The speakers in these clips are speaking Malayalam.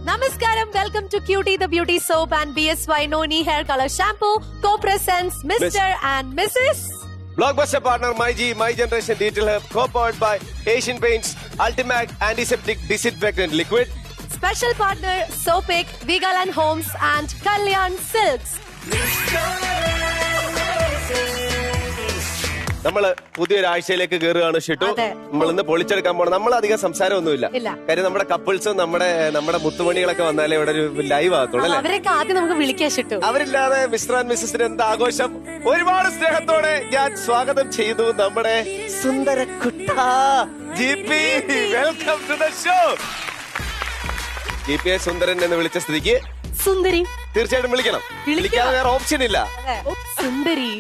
Namaskaram, welcome to Cutie the Beauty Soap and BSY Noni Hair Color Shampoo. Co-presents Mr. and Mrs. Blockbuster partner MyG, My Generation Detail Hub, co-powered by Asian Paints, Ultimate Antiseptic Disinfectant Liquid. Special partner Sopic, Vigalan Homes and Kalyan Silks. നമ്മള് പുതിയൊരാഴ്ചയിലേക്ക് കയറുകയാണ് ഷിട്ടു. നമ്മൾ ഇന്ന് പൊളിച്ചെടുക്കാൻ പോകണം. നമ്മൾ അധികം സംസാരമൊന്നുമില്ല, കാര്യം നമ്മുടെ കപ്പിൾസും നമ്മുടെ മുത്തുമണികളൊക്കെ വന്നാലേ ഇവിടെ ഒരു ലൈവ് ആകത്തുള്ളൂ അല്ലേ? അവരൊക്കെ ആദ്യം നമുക്ക് വിളിക്കാൻ ഷിട്ടു. അവരില്ലാതെ മിസ്റ്റർ ആൻഡ് മിസ്സസിന് എന്താ ആഘോഷം? ഒരുപാട് സ്നേഹത്തോടെ ഞാൻ സ്വാഗതം ചെയ്തു നമ്മുടെ സുന്ദര കുട്ട GP. Welcome to the show. GP സുന്ദരൻ എന്ന് വിളിച്ച സ്ഥിതിക്ക് സുന്ദരി തീർച്ചയായിട്ടും വിളിക്കണം. വിളിക്കാതെ വേറെ ഓപ്ഷൻ ഇല്ല. സുന്ദരി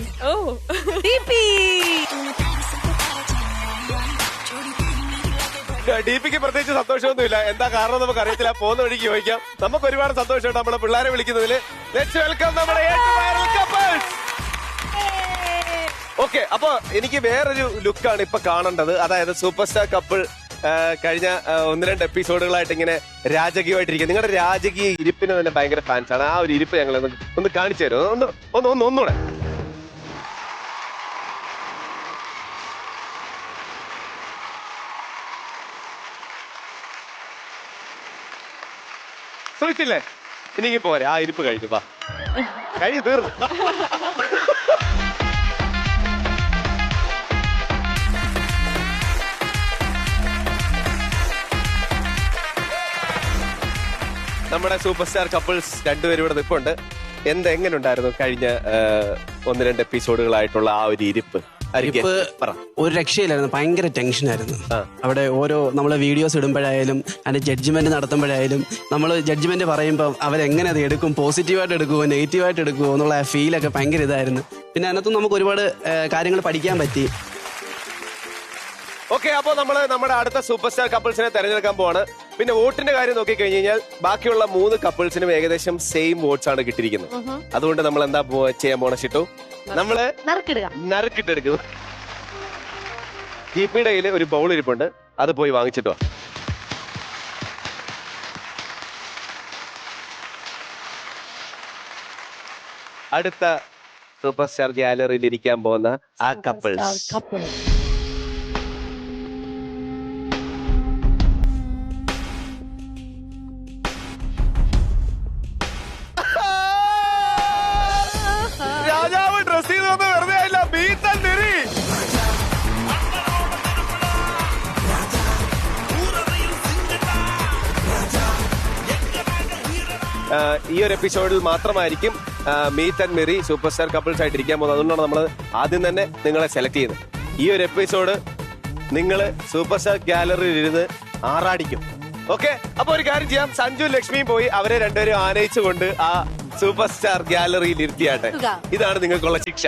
DPക്ക് പ്രത്യേകിച്ച് സന്തോഷമൊന്നുമില്ല. എന്താ കാരണം നമുക്ക് അറിയത്തില്ല. പോകുന്ന വഴിക്ക് ചോദിക്കാം. നമുക്ക് ഒരുപാട് സന്തോഷമുണ്ട് നമ്മുടെ പിള്ളേരെ വിളിക്കുന്നതില്. ലെറ്റ്സ് വെൽക്കം നമ്മുടെ വൈറൽ കപ്പിൾസ്. ഓക്കെ, അപ്പൊ എനിക്ക് വേറൊരു ലുക്കാണ് ഇപ്പൊ കാണേണ്ടത്. അതായത് സൂപ്പർ സ്റ്റാർ കപ്പിൾ കഴിഞ്ഞ 1-2 എപ്പിസോഡുകളായിട്ട് ഇങ്ങനെ രാജകീയമായിട്ടിരിക്കുക. നിങ്ങളുടെ രാജകീയ ഇരിപ്പിന് തന്നെ ഭയങ്കര ഫാൻസാണ്. ആ ഒരു ഇരിപ്പ് ഞങ്ങൾ ഒന്ന് കാണിച്ചു തരുമോ? ഒന്നുകൂടെ. ശ്രമിച്ചില്ലേ? എനിക്ക് പോരെ, ആ ഇരിപ്പ് കഴിഞ്ഞു. വാ, കഴിഞ്ഞു, തീർന്നു. നമ്മുടെ സൂപ്പർ സ്റ്റാർ കപ്പിൾസ് രണ്ടുപേരും ഇവിടെ നിൽപ്പുണ്ട്. എങ്ങനെ ഉണ്ടായിരുന്നു കഴിഞ്ഞ 1-2 എപ്പിസോഡുകളായിട്ടുള്ള ആ ഒരു ഇരിപ്പ്? ഒരു രക്ഷയില്ലായിരുന്നു, ഭയങ്കര ടെൻഷനായിരുന്നു. അവിടെ ഓരോ നമ്മള് വീഡിയോസ് ഇടുമ്പോഴായാലും അതിന്റെ ജഡ്ജ്മെന്റ് നടത്തുമ്പോഴായാലും നമ്മൾ ജഡ്ജ്മെന്റ് പറയുമ്പോൾ അവരെങ്ങനെ അത് എടുക്കും, പോസിറ്റീവായിട്ട് എടുക്കുമോ നെഗറ്റീവായിട്ട് എടുക്കുമോ എന്നുള്ള ഫീലൊക്കെ ഭയങ്കര ഇതായിരുന്നു. പിന്നെ അതിനകത്ത് നമുക്ക് ഒരുപാട് കാര്യങ്ങൾ പഠിക്കാൻ പറ്റി. ഓക്കെ, അപ്പൊ നമ്മള് നമ്മുടെ അടുത്ത സൂപ്പർ സ്റ്റാർ കപ്പിൾസിനെ തെരഞ്ഞെടുക്കാൻ പോവാണ്. പിന്നെ വോട്ടിന്റെ കാര്യം നോക്കി കഴിഞ്ഞു കഴിഞ്ഞാൽ ബാക്കിയുള്ള 3 കപ്പിൾസിനും ഏകദേശം സെയിം വോട്ട്സ് ആണ് കിട്ടിയിരിക്കുന്നത്. അതുകൊണ്ട് നമ്മൾ എന്താ ചെയ്യാൻ പോണ ഷിട്ടു? നമ്മള് നറുക്കിട്ടെടുക്കുന്നു. GPയുടെ കയ്യിൽ ഒരു ബൗൾ ഇരിപ്പുണ്ട്, അത് പോയി വാങ്ങിച്ചിട്ടോ. അടുത്ത സൂപ്പർ സ്റ്റാർ ഗാലറിയിൽ ഇരിക്കാൻ പോകുന്ന ആ കപ്പിൾസ്. രാജാവ് ഡ്രസ് ചെയ്തൊന്നും വെറുതെ ആയില്ല. ബീത്തൻ തിരി. ഈ ഒരു എപ്പിസോഡിൽ മാത്രമായിരിക്കും meet and merry superstar couples ആയിട്ട് ഇരിക്കാൻ പോകുന്നത്. അതുകൊണ്ടാണ് നമ്മൾ ആദ്യം തന്നെ നിങ്ങളെ സെലക്ട് ചെയ്യുന്നത്. ഈ ഒരു എപ്പിസോഡ് നിങ്ങൾ സൂപ്പർ സ്റ്റാർ ഗാലറിയിൽ ഇരുന്ന് ആറാടിക്കും. ഓക്കെ, അപ്പൊ ഒരു കാര്യം ചെയ്യാം. സഞ്ജു ലക്ഷ്മിയും പോയി അവരെ രണ്ടുപേരും ആനയിച്ചുകൊണ്ട് ആ സൂപ്പർ സ്റ്റാർ ഗാലറിയിൽ ഇരുത്തിയാട്ടെ. ഇതാണ് നിങ്ങൾക്കുള്ള ശിക്ഷ.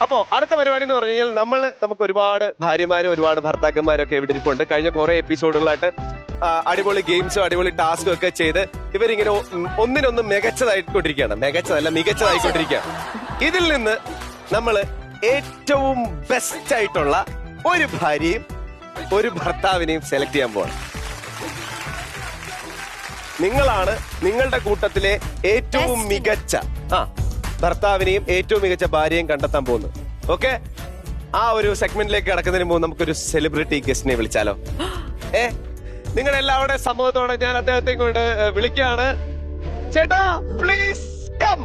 അപ്പോ അടുത്ത പരിപാടി എന്ന് പറഞ്ഞു കഴിഞ്ഞാൽ നമുക്ക് ഒരുപാട് ഭാര്യമാരും ഒരുപാട് ഭർത്താക്കന്മാരും ഒക്കെ ഇവിടെ ഇരിപ്പുണ്ട്. കഴിഞ്ഞ കുറെ എപ്പിസോഡുകളായിട്ട് അടിപൊളി ഗെയിംസും അടിപൊളി ടാസ്കും ഒക്കെ ചെയ്ത് ഇവരിങ്ങനെ ഒന്നിനൊന്ന് മികച്ചതായിക്കൊണ്ടിരിക്കുകയാണ്. ഇതിൽ നിന്ന് നമ്മൾ ഏറ്റവും ബെസ്റ്റ് ആയിട്ടുള്ള ഒരു ഭാര്യയും ഒരു ഭർത്താവിനെയും സെലക്ട് ചെയ്യാൻ പോകണം. നിങ്ങളാണ് നിങ്ങളുടെ കൂട്ടത്തിലെ ഏറ്റവും മികച്ച ഭർത്താവിനെയും ഏറ്റവും മികച്ച ഭാര്യയും കണ്ടെത്താൻ പോകുന്നത്. ഓക്കെ, ആ ഒരു സെഗ്മെന്റിലേക്ക് കടക്കുന്നതിന് മുമ്പ് നമുക്കൊരു സെലിബ്രിറ്റി ഗസ്റ്റിനെ വിളിച്ചാലോ? നിങ്ങളുടെ എല്ലാവരുടെ സമ്മതത്തോടെ ഞാൻ അദ്ദേഹത്തെ കൊണ്ട് വിളിക്കുകയാണ്. ചേട്ടാ, പ്ലീസ് കം.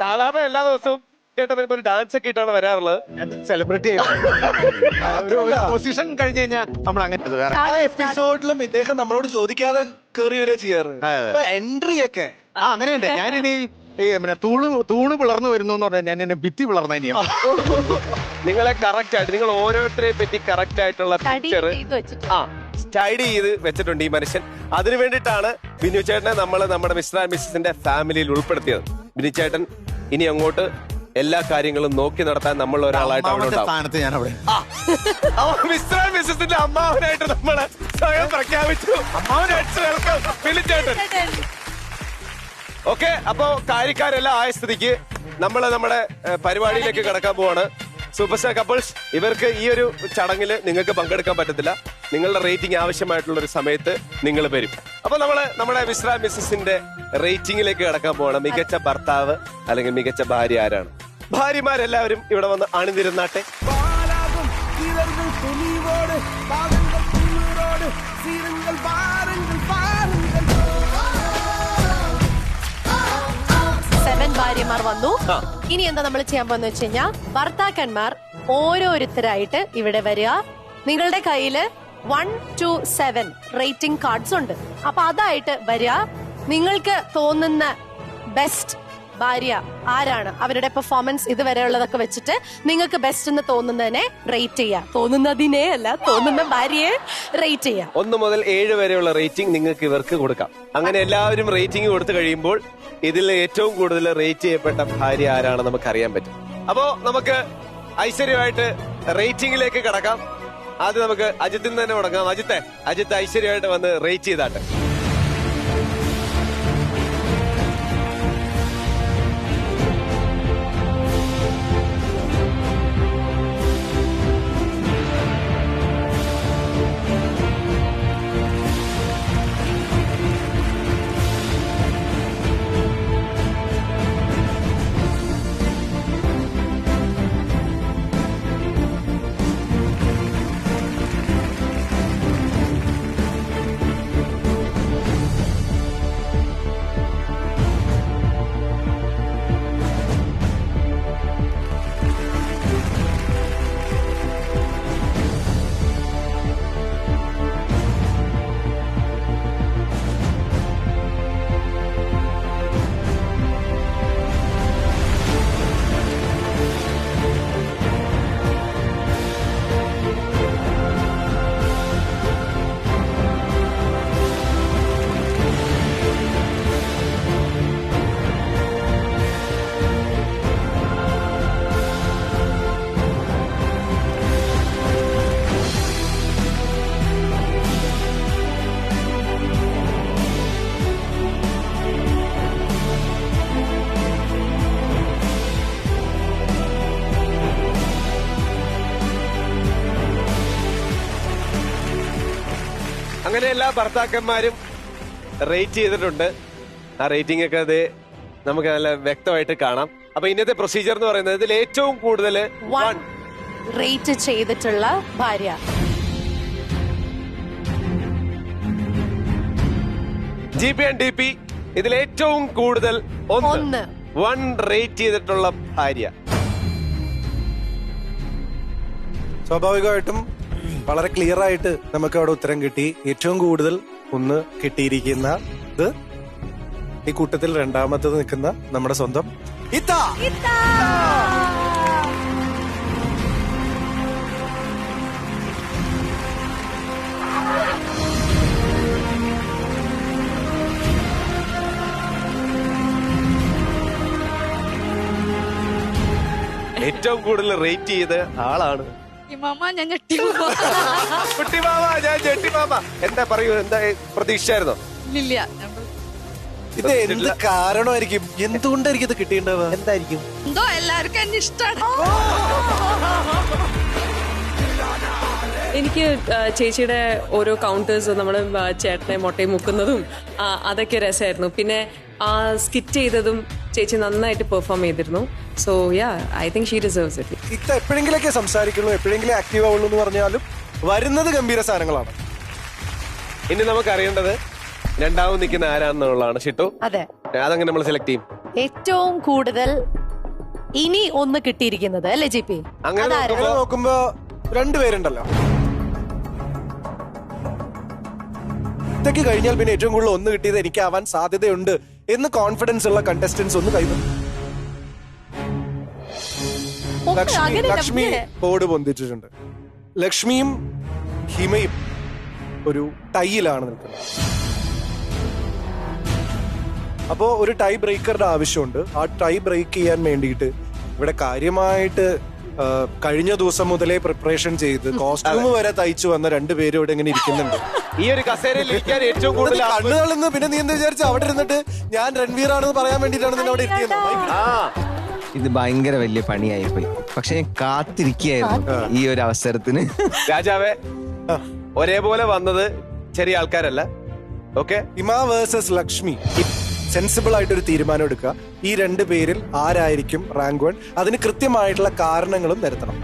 സാധാരണ എല്ലാ ദിവസവും ചേട്ടൻ ഒരു ഡാൻസ് ഒക്കെ ഇട്ടാണ് വരാറുള്ളത്. സെലിബ്രിറ്റി പൊസിഷൻ കഴിഞ്ഞ് കഴിഞ്ഞാൽ നമ്മൾ അങ്ങനെ എപ്പിസോഡിലും ഇദ്ദേഹം നമ്മളോട് ചോദിക്കാതെ കയറി വരെ ചെയ്യാറ്. എൻട്രി ഒക്കെ അങ്ങനെയുണ്ട്. ഞാനിനി തൂണ് പിളർന്നു വരുന്നു എന്ന് പറഞ്ഞാൽ ഞാൻ എന്നെ ഭിത്തി പിളർന്ന ഇനിയും. നിങ്ങളെ കറക്റ്റ് ആയിട്ട് നിങ്ങൾ ഓരോരുത്തരെ പറ്റി കറക്റ്റ് ആയിട്ടുള്ള പിക്ചർ ടൈഡി ചെയ്ത് വെച്ചിട്ടുണ്ട് ഈ മനുഷ്യൻ. അതിനു വേണ്ടിയിട്ടാണ് ബിനു ചേട്ടനെ നമ്മൾ നമ്മുടെ മിസ്റ്റർ ആൻഡ് മിസ്സസിന്റെ ഫാമിലിയിൽ ഉൾപ്പെടുത്തിയത്. ബിനു ചേട്ടൻ ഇനി അങ്ങോട്ട് എല്ലാ കാര്യങ്ങളും നോക്കി നടത്താൻ നമ്മൾ ഒരാളായിട്ട് അവിടെ സ്ഥാനത്ത് ഞാൻ അവിടെ മിസ്റ്റർ ആൻഡ് മിസ്സസിന്റെ അമ്മാവനായിട്ട് നമ്മള് സ്വയം പ്രഖ്യാപിച്ചു. ബിനു ചേട്ടൻ ഓക്കെ. അപ്പോ കാര്യക്കാരെല്ലാം ആയ സ്ഥിതിക്ക് നമ്മൾ നമ്മുടെ പരിപാടിയിലേക്ക് കടക്കാൻ പോവാണ്. സൂപ്പർ സ്റ്റാർ കപ്പിൾസ്, ഇവർക്ക് ഈ ഒരു ചടങ്ങിൽ നിങ്ങൾക്ക് പങ്കെടുക്കാൻ പറ്റത്തില്ല. നിങ്ങളുടെ റേറ്റിംഗ് ആവശ്യമായിട്ടുള്ള ഒരു സമയത്ത് നിങ്ങൾ വരും. അപ്പൊ നമ്മള് നമ്മുടെ മിസ്റ്റർ ആൻഡ് മിസ്സസിന്റെ റേറ്റിംഗിലേക്ക് കടക്കാൻ പോവാണ്. മികച്ച ഭർത്താവ് അല്ലെങ്കിൽ മികച്ച ഭാര്യ ആരാണ്? ഭാര്യമാരെല്ലാവരും ഇവിടെ വന്ന് അണിനിരുന്നാട്ടെ. 7 ഭാര്യമാർ വന്നു. ഇനി എന്താ നമ്മൾ ചെയ്യാൻ പോകുന്ന വെച്ച് കഴിഞ്ഞാൽ ഭർത്താക്കന്മാർ ഓരോരുത്തരായിട്ട് ഇവിടെ വരിക. നിങ്ങളുടെ കയ്യില് 1 to 7 റേറ്റിംഗ് കാർഡ്സ് ഉണ്ട്. അപ്പൊ അതായിട്ട് വരിക. നിങ്ങൾക്ക് തോന്നുന്ന ബെസ്റ്റ് ഭാര്യ ആരാണ്, അവരുടെ പെർഫോമൻസ് ഇതുവരെയുള്ളതൊക്കെ വെച്ചിട്ട് നിങ്ങൾക്ക് ബെസ്റ്റ് എന്ന് തോന്നുന്നതിനെ റേറ്റ് ചെയ്യാം. തോന്നുന്നതിനെ അല്ല, തോന്നുന്ന ഭാര്യയെ റേറ്റ് ചെയ്യാം. 1 മുതൽ 7 വരെയുള്ള റേറ്റിംഗ് നിങ്ങൾക്ക് ഇവർക്ക് കൊടുക്കാം. അങ്ങനെ എല്ലാവരും റേറ്റിംഗ് കൊടുത്തു കഴിയുമ്പോൾ ഇതിൽ ഏറ്റവും കൂടുതൽ റേറ്റ് ചെയ്യപ്പെട്ട ഭാര്യ ആരാണ് നമുക്ക് അറിയാൻ പറ്റും. അപ്പോ നമുക്ക് ഐശ്വര്യമായിട്ട് റേറ്റിംഗിലേക്ക് കടക്കാം. ആദ്യം നമുക്ക് അജിത്തിൽ തന്നെ തുടങ്ങാം. അജിത്ത് ഐശ്വര്യമായിട്ട് വന്ന് റേറ്റ് ചെയ്താട്ടെ. അങ്ങനെ എല്ലാ ഭർത്താക്കന്മാരും റേറ്റ് ചെയ്തിട്ടുണ്ട്. ആ റേറ്റിംഗ് ഒക്കെ അത് നമുക്ക് നല്ല വ്യക്തമായിട്ട് കാണാം. അപ്പൊ ഇന്നത്തെ പ്രൊസീജിയർ എന്ന് പറയുന്നത് ഇതിൽ ഏറ്റവും കൂടുതൽ 1 റേറ്റ് ചെയ്തിട്ടുള്ള ഭാര്യ. GP and DP ഇതിൽ ഏറ്റവും കൂടുതൽ 1 റേറ്റ് ചെയ്തിട്ടുള്ള ഭാര്യ. സ്വാഭാവികമായിട്ടും വളരെ ക്ലിയർ ആയിട്ട് നമുക്ക് അവിടെ ഉത്തരം കിട്ടി. ഏറ്റവും കൂടുതൽ 1 കിട്ടിയിരിക്കുന്നത് ഈ കൂട്ടത്തിൽ രണ്ടാമത്തത് നിൽക്കുന്ന നമ്മുടെ സ്വന്തം ഇത്ത. ഏറ്റവും കൂടുതൽ റേറ്റ് ചെയ്ത ആളാണ് കുട്ടിമാമ. ഞാൻ ചെട്ടിമാമ. എന്താ പറയൂ, എന്താ പ്രതീക്ഷയായിരുന്നോ? ഇത് എന്ത് കാരണമായിരിക്കും? എന്തുകൊണ്ടായിരിക്കും ഇത് കിട്ടിയിട്ടുണ്ടാവുക? എന്തായിരിക്കും? എന്തോ എല്ലാവർക്കും എന്നെ ഇഷ്ടമാണ്. എനിക്ക് ചേച്ചിയുടെ ഓരോ കൗണ്ടേഴ്സ് നമ്മൾ ചേട്ടനെ മുട്ടയും മുക്കുന്നതും അതൊക്കെ രസമായിരുന്നു. പിന്നെ സ്കിറ്റ് ചെയ്തതും ചേച്ചി നന്നായിട്ട് പെർഫോം ചെയ്തിരുന്നു. So yeah, I think she deserves it. ഇത്ത എപ്പോഴെങ്കിലൊക്കെ സംസാരിക്കുള്ളൂ, എപ്പോഴെങ്കിലും ആക്റ്റീവ് ആവുള്ളൂ എന്ന് പറഞ്ഞാലും വരുന്നത് ഗംഭീര സാധനങ്ങളാണ്. ഇനി നമുക്ക് അറിയേണ്ടത് രണ്ടാമത് നിൽക്കുന്ന ആരാന്നുള്ളതാണ്. ഷിട്ടു, അതെ, അതങ്ങനെ നമ്മൾ സെലക്ട് ചെയ്യും. ഏറ്റവും കൂടുതൽ ഇനി 1 കിട്ടിയിരിക്കുന്നത് അല്ലേ GP? അങ്ങനെ നോക്കുമ്പോ 2 പേരുണ്ടല്ലോ. ഇതൊക്കെ കഴിഞ്ഞാൽ പിന്നെ ഏറ്റവും കൂടുതൽ 1 കിട്ടിയത് എനിക്കാവാൻ സാധ്യതയുണ്ട് എന്ന് കോൺഫിഡൻസ് ഉള്ള കണ്ടസ്റ്റൻസ് ഒന്ന് കൈവന്നു. ലക്ഷ്മി ബോർഡ് പൊന്തിച്ചിട്ടുണ്ട്. ലക്ഷ്മിയും ഹിമയും ഒരു ടൈയിലാണ് നിൽക്കുന്നത്. അപ്പോൾ ഒരു ടൈ ബ്രേക്കറുടെ ആവശ്യമുണ്ട്. ആ ടൈ ബ്രേക്ക് ചെയ്യാൻ വേണ്ടിയിട്ട് ഇവിടെ കാര്യമായിട്ട് കഴിഞ്ഞ ദിവസം മുതലേ പ്രിപ്പറേഷൻ ചെയ്ത് കോസ്റ്റ്യൂം വരെ തയ്ച്ചു വന്ന രണ്ടുപേരും ഇവിടെ ഇങ്ങനെ ഇരിക്കുന്നുണ്ട്. ഈ ഒരു കസേരയിൽ ഇരിക്കാൻ ഏറ്റവും കൂടുതൽ കണ്ണുകളെന്ന് പിന്നെ നീ എന്താ വിചാരിച്ചു അവിടെ ഇരുന്നിട്ട് ഞാൻ രൺവീർ ആണെന്ന് പറയാൻ വേണ്ടിയിട്ടാണ് നിന്നെ അവിടെ ഇരുത്തിയത്. ഇത് ഭയങ്കര വലിയ പണിയായി പോയി. പക്ഷെ ഞാൻ കാത്തിരിക്കുകയായിരുന്നു ഈ ഒരു അവസരത്തിന്. രാജാവേ, ഒരേപോലെ വന്നത് ചെറിയ ആൾക്കാരല്ല. ഓക്കെ, ഹിമ വേഴ്സസ് ലക്ഷ്മി. സെൻസിബിൾ ആയിട്ടൊരു തീരുമാനം എടുക്കുക. ഈ രണ്ടു പേരിൽ ആരായിരിക്കും റാങ്ക് 1? അതിന് കൃത്യമായിട്ടുള്ള കാരണങ്ങളും നിരത്തണം.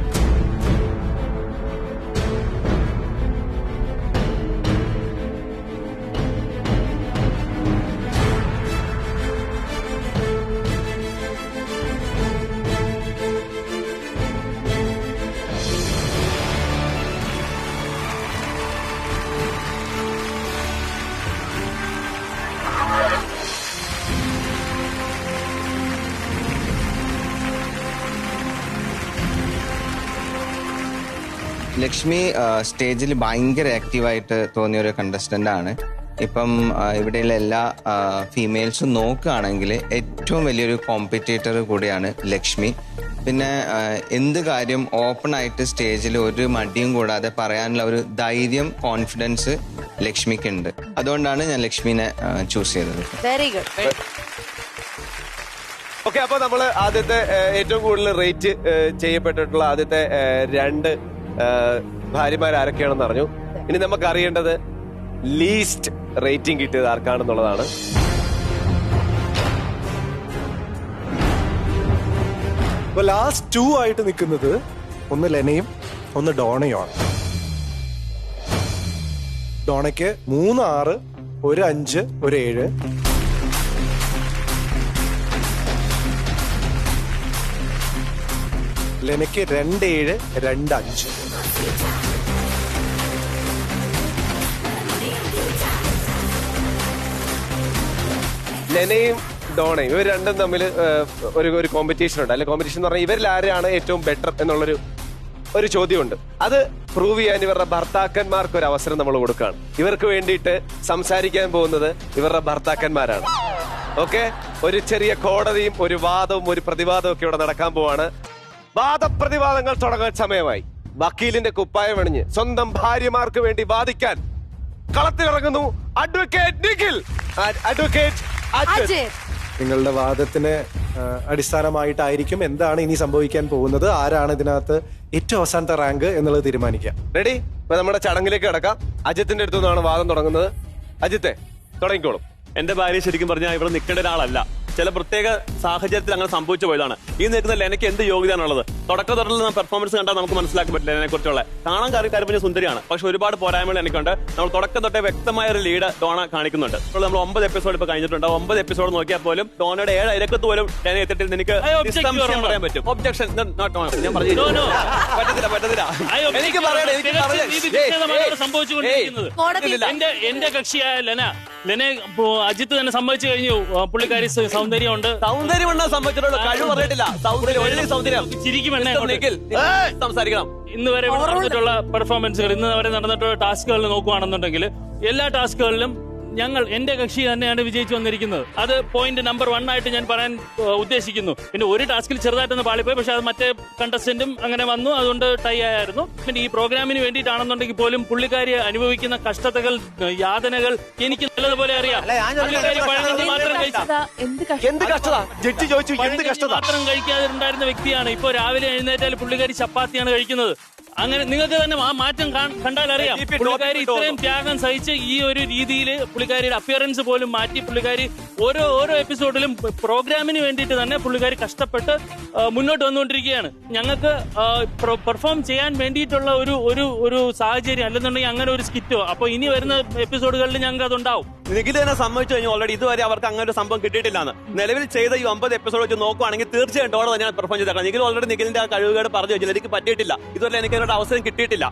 ലക്ഷ്മി സ്റ്റേജിൽ ഭയങ്കര ആക്റ്റീവായിട്ട് തോന്നിയ ഒരു കണ്ടസ്റ്റന്റ് ആണ്. ഇപ്പം ഇവിടെയുള്ള എല്ലാ ഫീമെയിൽസും നോക്കുകയാണെങ്കിൽ ഏറ്റവും വലിയൊരു കോമ്പറ്റേറ്റർ കൂടിയാണ് ലക്ഷ്മി. പിന്നെ എന്ത് കാര്യം ഓപ്പൺ ആയിട്ട് സ്റ്റേജിൽ ഒരു മടിയും കൂടാതെ പറയാനുള്ള ഒരു ധൈര്യം, കോൺഫിഡൻസ് ലക്ഷ്മിക്കുണ്ട്. അതുകൊണ്ടാണ് ഞാൻ ലക്ഷ്മിനെ ചൂസ് ചെയ്തത്. Very good. ഓക്കെ, അപ്പൊ നമ്മള് ആദ്യത്തെ ഏറ്റവും കൂടുതൽ റേറ്റ് ചെയ്യപ്പെട്ടിട്ടുള്ള ആദ്യത്തെ 2 ഭാര്യമാർ ആരൊക്കെയാണെന്ന് അറിഞ്ഞു. ഇനി നമുക്ക് അറിയേണ്ടത് ലീസ്റ്റ് റേറ്റിംഗ് കിട്ടിയത് ആർക്കാണെന്നുള്ളതാണ്. ഇപ്പൊ ലാസ്റ്റ് 2 ആയിട്ട് നിൽക്കുന്നത് ഒന്ന് ലെനയും ഒന്ന് ഡോണയുമാണ്. ഡോണയ്ക്ക് 3 6, 1 5, 1 7. ലെനയ്ക്ക് 2 7, 2 5. ലെനയും ഡോണയും ഇവർ രണ്ടും തമ്മിൽ ഒരു കോമ്പറ്റീഷൻ ഉണ്ട്. അല്ലെ, കോമ്പറ്റീഷൻ എന്ന് പറഞ്ഞാൽ ഇവരിൽ ആരാണ് ഏറ്റവും ബെറ്റർ എന്നുള്ളൊരു ചോദ്യമുണ്ട്. അത് പ്രൂവ് ചെയ്യാൻ ഇവരുടെ ഭർത്താക്കന്മാർക്ക് ഒരു അവസരം നമ്മൾ കൊടുക്കുകയാണ്. ഇവർക്ക് വേണ്ടിയിട്ട് സംസാരിക്കാൻ പോകുന്നത് ഇവരുടെ ഭർത്താക്കന്മാരാണ്. ഓക്കെ, ഒരു ചെറിയ കോടതിയും ഒരു വാദവും ഒരു പ്രതിവാദവും ഒക്കെ ഇവിടെ നടക്കാൻ പോവാണ്. വാദപ്രതിവാദങ്ങൾ തുടങ്ങാൻ സമയമായി. വക്കീലിന്റെ കുപ്പായം അണിഞ്ഞ് സ്വന്തം ഭാര്യമാർക്ക് വേണ്ടി വാദിക്കാൻ കളത്തിലിറങ്ങുന്നു അഡ്വക്കേറ്റ് നിഖിൽ, അഡ്വക്കേറ്റ് അജിത്. നിങ്ങളുടെ വാദത്തിന് അടിസ്ഥാനമായിട്ടായിരിക്കും എന്താണ് ഇനി സംഭവിക്കാൻ പോകുന്നത്, ആരാണ് ഇതിനകത്ത് ഏറ്റവും അവസാനത്തെ റാങ്ക് എന്നുള്ളത് തീരുമാനിക്കാം. റെഡി? ഇപ്പൊ നമ്മുടെ ചടങ്ങിലേക്ക് കിടക്കാം. അജിത്തിന്റെ അടുത്തു നിന്നാണ് വാദം തുടങ്ങുന്നത്. അജിത്തെ, തുടങ്ങിക്കോളും. എന്റെ ഭാര്യ ശരിക്കും പറഞ്ഞാൽ ഇവിടെ നിൽക്കേണ്ട ഒരാളല്ല. ചില പ്രത്യേക സാഹചര്യത്തിൽ അങ്ങനെ സംഭവിച്ചു പോയതാണ്. ഈ നിൽക്കുന്ന ലെനയ്ക്ക് എന്ത് യോഗ്യതയാണുള്ളത്? തുടക്ക തൊട്ടുള്ള പെർഫോമൻസ് കണ്ടാൽ നമുക്ക് മനസ്സിലാക്കാൻ പറ്റില്ല ലെനെ കുറിച്ചുള്ള. കാണാൻ കാര്യം സുന്ദരിയാണ്, പക്ഷെ ഒരുപാട് പോരായ്മകൾ എനിക്കുണ്ട്. നമ്മൾ തുടക്കം തൊട്ടേ വ്യക്തമായ ഒരു ലീഡ് ഡോണ കാണിക്കുന്നുണ്ട്. ഇപ്പോൾ നമ്മൾ 9 എപ്പിസോഡ് ഇപ്പൊ കഴിഞ്ഞിട്ടുണ്ട്. 9 എപ്പിസോഡ് നോക്കിയാൽ പോലും ഡോണയുടെ 7 അരക്കത്ത് പോലും ലെന എത്തിയിട്ട് എനിക്ക് പറയാൻ പറ്റും. ഒബ്ജക്ഷൻ ഞാൻ പറഞ്ഞു. പറ്റത്തില്ല. എനിക്ക് എന്റെ കക്ഷിയായ ലെന അജിത്ത് തന്നെ സമ്മതിച്ചു കഴിഞ്ഞു. പുള്ളിക്കാരി സൗന്ദര്യമുണ്ട്. സൗന്ദര്യം സംഭവിച്ചിട്ടുള്ളൂ, കഴിവ് പറഞ്ഞിട്ടില്ല. സൗന്ദര്യം സംസാരിക്കണം. ഇന്ന് വരെ നടന്നിട്ടുള്ള പെർഫോമൻസുകൾ, ഇന്ന് വരെ നടന്നിട്ടുള്ള ടാസ്കുകൾ നോക്കുകയാണെന്നുണ്ടെങ്കിൽ എല്ലാ ടാസ്കുകളിലും എന്റെ കക്ഷി തന്നെയാണ് വിജയിച്ചു വന്നിരിക്കുന്നത്. അത് പോയിന്റ് നമ്പർ 1 ആയിട്ട് ഞാൻ പറയാൻ ഉദ്ദേശിക്കുന്നു. പിന്നെ ഒരു ടാസ്കിൽ ചെറുതായിട്ടൊന്ന് പാളിപ്പോയി, പക്ഷെ അത് മറ്റേ കണ്ടസ്റ്റന്റും അങ്ങനെ വന്നു, അതുകൊണ്ട് ടൈ ആയിരുന്നു. പിന്നെ ഈ പ്രോഗ്രാമിന് വേണ്ടിയിട്ടാണെന്നുണ്ടെങ്കിൽ പോലും പുള്ളിക്കാരി അനുഭവിക്കുന്ന കഷ്ടതകൾ, യാതനകൾ എനിക്ക് നല്ലതുപോലെ അറിയാം. മാത്രം കഴിക്കാതിരുണ്ടായിരുന്ന വ്യക്തിയാണ്. ഇപ്പൊ രാവിലെ എഴുന്നേറ്റാൽ പുള്ളിക്കാരി ചപ്പാത്തിയാണ് കഴിക്കുന്നത്. അങ്ങനെ നിങ്ങൾക്ക് തന്നെ ആ മാറ്റം കണ്ടാൽ അറിയാം. പുള്ളിക്കാരി ഇത്രയും ത്യാഗം സഹിച്ച് ഈ ഒരു രീതിയിൽ പുള്ളിക്കാരിയുടെ അപ്പിയറൻസ് പോലും മാറ്റി പുള്ളിക്കാരി ഓരോ എപ്പിസോഡിലും പ്രോഗ്രാമിന് വേണ്ടിയിട്ട് തന്നെ പുള്ളിക്കാരി കഷ്ടപ്പെട്ട് മുന്നോട്ട് വന്നുകൊണ്ടിരിക്കുകയാണ്. ഞങ്ങൾക്ക് പെർഫോം ചെയ്യാൻ വേണ്ടിയിട്ടുള്ള ഒരു സാഹചര്യം അല്ലെന്നുണ്ടെങ്കിൽ അങ്ങനെ ഒരു സ്കിറ്റോ അപ്പൊ ഇനി വരുന്ന എപ്പിസോഡുകളിൽ ഞങ്ങൾക്ക് അതുണ്ടാവും. നിഖിൽ തന്നെ സംഭവിച്ചു കഴിഞ്ഞു. ഓൾറെഡി ഇതുവരെ അവർക്ക് അങ്ങനെ ഒരു സംഭവം കിട്ടിയിട്ടില്ലാന്ന്. നിലവിൽ ചെയ്ത ഈ 9 എപ്പിസോഡ് വെച്ച് നോക്കുവാണെങ്കിൽ തീർച്ചയായിട്ടും ഡോണ തന്നെയാണ് പെർഫോം ചെയ്തേക്കണം. നിഖിൽ ഓൾറെഡി നിഖിലിന്റെ ആ കഴിവുകേട് പറഞ്ഞു വെച്ചില്ല. എനിക്ക് പറ്റിയിട്ടില്ല. ഇതുവരെ എനിക്ക് അതിനോട് അവസരം കിട്ടിയിട്ടില്ല.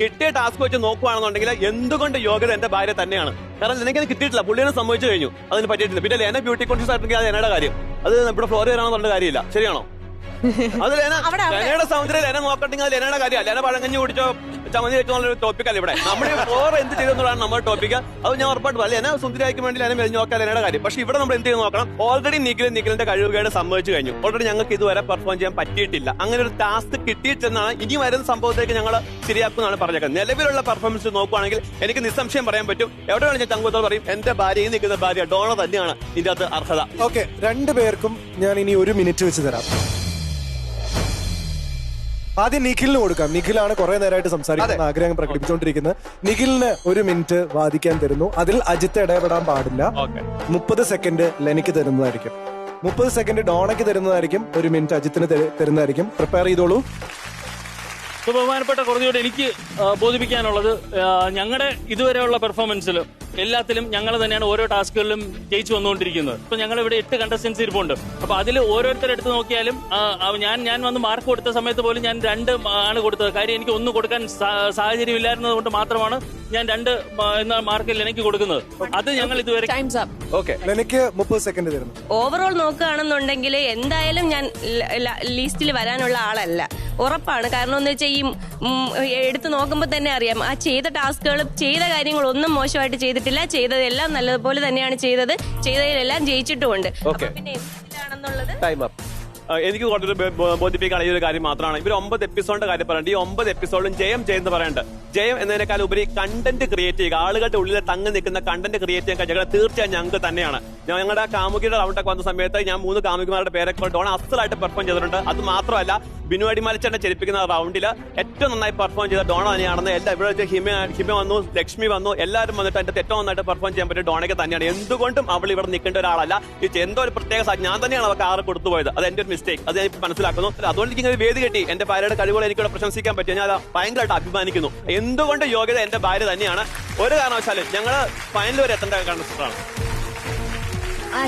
കിട്ടിയ ടാസ്ക് വെച്ച് നോക്കുവാണെന്നുണ്ടെങ്കിൽ എന്തുകൊണ്ട് യോഗ്യത എന്റെ ഭാര്യ തന്നെയാണ്. കാരണം എനിക്കത് കിട്ടിയിട്ടില്ല. പുള്ളിനെ സംഭവിച്ചു കഴിഞ്ഞു, അതിന് പറ്റിയിട്ടില്ല. പിന്നെ ലെന ബ്യൂട്ടി കോൺഷ്യസ് ആയിട്ടെങ്കിൽ അത് എന്നയുടെ കാര്യം. അത് ഇവിടെ ഫ്ലോർ വരാണെന്ന് പറഞ്ഞ കാര്യമില്ല. ശരിയാണോ? അത് ലെനയുടെ സൗന്ദര്യം ലെന നോക്കട്ടെങ്കിൽ അത് ലെനയുടെ കാര്യമാണ്. ലെന പഴങ്കഞ്ഞി കുടിച്ചോ ചമന്തി വെച്ചോ എന്നുള്ളൊരു ടോപ്പിക്കല്ല ഇവിടെ. നമ്മുടെ ഓർ എന്ത് ചെയ്തെന്നുള്ളതാണ് നമ്മുടെ ടോപ്പിക്ക്. അത് ഞാൻ ഉറപ്പായിട്ട് പറയാം. ലെന സുന്ദരിയാക്കാൻ വേണ്ടി ലെന മെലിഞ്ഞു നോക്കാൻ ലെനയുടെ കാര്യം. പക്ഷെ ഇവിടെ നമ്മൾ എന്ത് ചെയ്ത് നോക്കണം, ഓൾറെഡി നിഖിലിന്റെ കഴിവുകേട് സംഭവിച്ചു കഴിഞ്ഞു. ഓൾറെഡി ഞങ്ങൾക്ക് ഇതുവരെ പെർഫോം ചെയ്യാൻ പറ്റിയിട്ടില്ല. അങ്ങനെ ഒരു ടാസ്ക് കിട്ടിയിട്ടെന്നാണ് ഇനി വരുന്ന സംഭവത്തേക്ക് ഞങ്ങൾ ശരിയാക്കുമെന്നാണ് പറഞ്ഞേക്കുന്നത്. നിലവിലുള്ള പെർഫോമൻസ് നോക്കുകയാണെങ്കിൽ എനിക്ക് നിസ്സംശയം പറയാൻ പറ്റും, എവിടെയാണ് ഞാൻ ചങ്കുത്തോട് പറയും, എന്റെ ഭാര്യ ഈ നിൽക്കുന്ന ഭാര്യ ഡോണ തന്നെയാണ് ഇതിന്റെ അകത്ത് അർഹത. ഓക്കെ, രണ്ടുപേർക്കും ഞാൻ ഇനി 1 മിനിറ്റ് വെച്ച് തരാം. ആദ്യം നിഖിലിന് കൊടുക്കാം. നിഖിലാണ് കുറെ നേരമായിട്ട് സംസാരിക്കുന്ന ആഗ്രഹം പ്രകടിപ്പിച്ചുകൊണ്ടിരിക്കുന്നത്. നിഖിലിന് 1 മിനിറ്റ് വാദിക്കാൻ തരുന്നു. അതിൽ അജിത്ത് ഇടപെടാൻ പാടില്ല. 30 സെക്കൻഡ് ലെനിക്ക് തരുന്നതായിരിക്കും, 30 സെക്കൻഡ് ഡോണയ്ക്ക് തരുന്നതായിരിക്കും, 1 മിനിറ്റ് അജിത്തിന് തരുന്നതായിരിക്കും. പ്രിപ്പയർ ചെയ്തോളൂ. ബഹുമാനപ്പെട്ട കോടതിയോട് എനിക്ക് ബോധിപ്പിക്കാനുള്ളത്, ഞങ്ങളുടെ ഇതുവരെയുള്ള പെർഫോമൻസിൽ എല്ലാത്തിലും ഞങ്ങൾ തന്നെയാണ് ഓരോ ടാസ്കുകളിലും ജയിച്ചു വന്നുകൊണ്ടിരിക്കുന്നത്. ഇപ്പൊ ഞങ്ങൾ ഇവിടെ 8 കണ്ടസ്റ്റൻസ് ഇരിപ്പുണ്ട്. അപ്പൊ അതിൽ ഓരോരുത്തരെടുത്ത് നോക്കിയാലും ഞാൻ വന്ന് മാർക്ക് കൊടുത്ത സമയത്ത് പോലും ഞാൻ 2 ആണ് കൊടുത്തത്. കാര്യം എനിക്ക് 1 കൊടുക്കാൻ സാഹചര്യം ഇല്ലായിരുന്നത് കൊണ്ട് മാത്രമാണ് ഞാൻ 2 എന്ന മാർക്കിൽ എനിക്ക് കൊടുക്കുന്നത്. അത് ഞങ്ങൾ ഇതുവരെ ലെനിക്ക് 30 സെക്കൻഡ് തരുന്നു. ഓവറോൾ നോക്കുകയാണെന്നുണ്ടെങ്കിൽ എന്തായാലും ഞാൻ ലിസ്റ്റിൽ വരാനുള്ള ആളല്ല, ഉറപ്പാണ്. കാരണം എന്ന് വെച്ചാൽ ഈ എടുത്ത് നോക്കുമ്പോൾ തന്നെ അറിയാം, ആ ചെയ്ത ടാസ്കുകൾ ചെയ്ത കാര്യങ്ങളൊന്നും മോശമായിട്ട് ചെയ്തിട്ടില്ല. ചെയ്തതെല്ലാം നല്ലതുപോലെ തന്നെയാണ് ചെയ്തത്. ചെയ്തതിലെല്ലാം ജയിച്ചിട്ടുമുണ്ട്. പിന്നെ എന്തിനാണെന്നുള്ളത് എനിക്ക് കൂടുതൽ ബോധിപ്പിക്കാൻ ഈ ഒരു കാര്യം മാത്രമാണ്. ഇവർ 9 എപ്പിസോഡിന്റെ കാര്യം പറയുന്നത്. ഈ 9 എപ്പിസോഡിലും ജയം എന്ന് പറയേണ്ടത്. ജയം എന്നതിനേക്കാൾ ഉപരി കണ്ടന്റ് ക്രിയേറ്റ് ചെയ്യുക, ആളുകളുടെ ഉള്ളിൽ തങ്ങി നിൽക്കുന്ന കണ്ടന്റ് ക്രിയേറ്റ് ചെയ്യാൻ കഴിയുക തീർച്ചയായും ഞങ്ങൾക്ക് തന്നെയാണ്. ഞങ്ങളുടെ കാമുകിയുടെ റൗണ്ടൊക്കെ വന്ന സമയത്ത് ഞാൻ 3 കാമുകിമാരുടെ പേരൊക്കെ ഡോൺ അസലായിട്ട് പെർഫോം ചെയ്തിട്ടുണ്ട്. അത് മാത്രമല്ല ബിനു അടിമാലിച്ചേട്ടനെ ചെരിപ്പിക്കുന്ന റൗണ്ടിൽ ഏറ്റവും നന്നായി പെർഫോം ചെയ്ത ഡോണ തന്നെയാണെന്ന് എല്ലാ ഇവിടെ ഹിമ വന്നു, ലക്ഷ്മി വന്നു, എല്ലാവരും വന്നിട്ട് അതിന്റെ ഏറ്റവും നന്നായിട്ട് പെർഫോം ചെയ്യാൻ പറ്റിയ ഡോണയ്ക്ക് തന്നെയാണ്. എന്തുകൊണ്ടും അവൾ ഇവിടെ നിൽക്കേണ്ട ഒരാളല്ല. എന്തോ ഒരു പ്രത്യേക ഞാൻ തന്നെയാണ് അവർക്ക് 6 കൊടുത്തുപോയത്. അത് എന്റെ ഒരു മിസ്റ്റേക്ക്, അത് ഞാൻ മനസ്സിലാക്കുന്നു. അതുകൊണ്ട് എനിക്ക് വേദി കെട്ടി എന്റെ ഭാര്യയുടെ കഴിവുകൾ എനിക്കിവിടെ പ്രശംസിക്കാൻ പറ്റും. ഞാൻ ഭയങ്കരമായിട്ട് അഭിമാനിക്കുന്നു. എന്തുകൊണ്ട് യോഗ്യത എന്റെ ഭാര്യ തന്നെയാണ്. ഒരു കാരണവശാലും ഞങ്ങൾ ഫൈനൽ വരെ എത്തേണ്ട കണ്ടസ്റ്ററാണ്.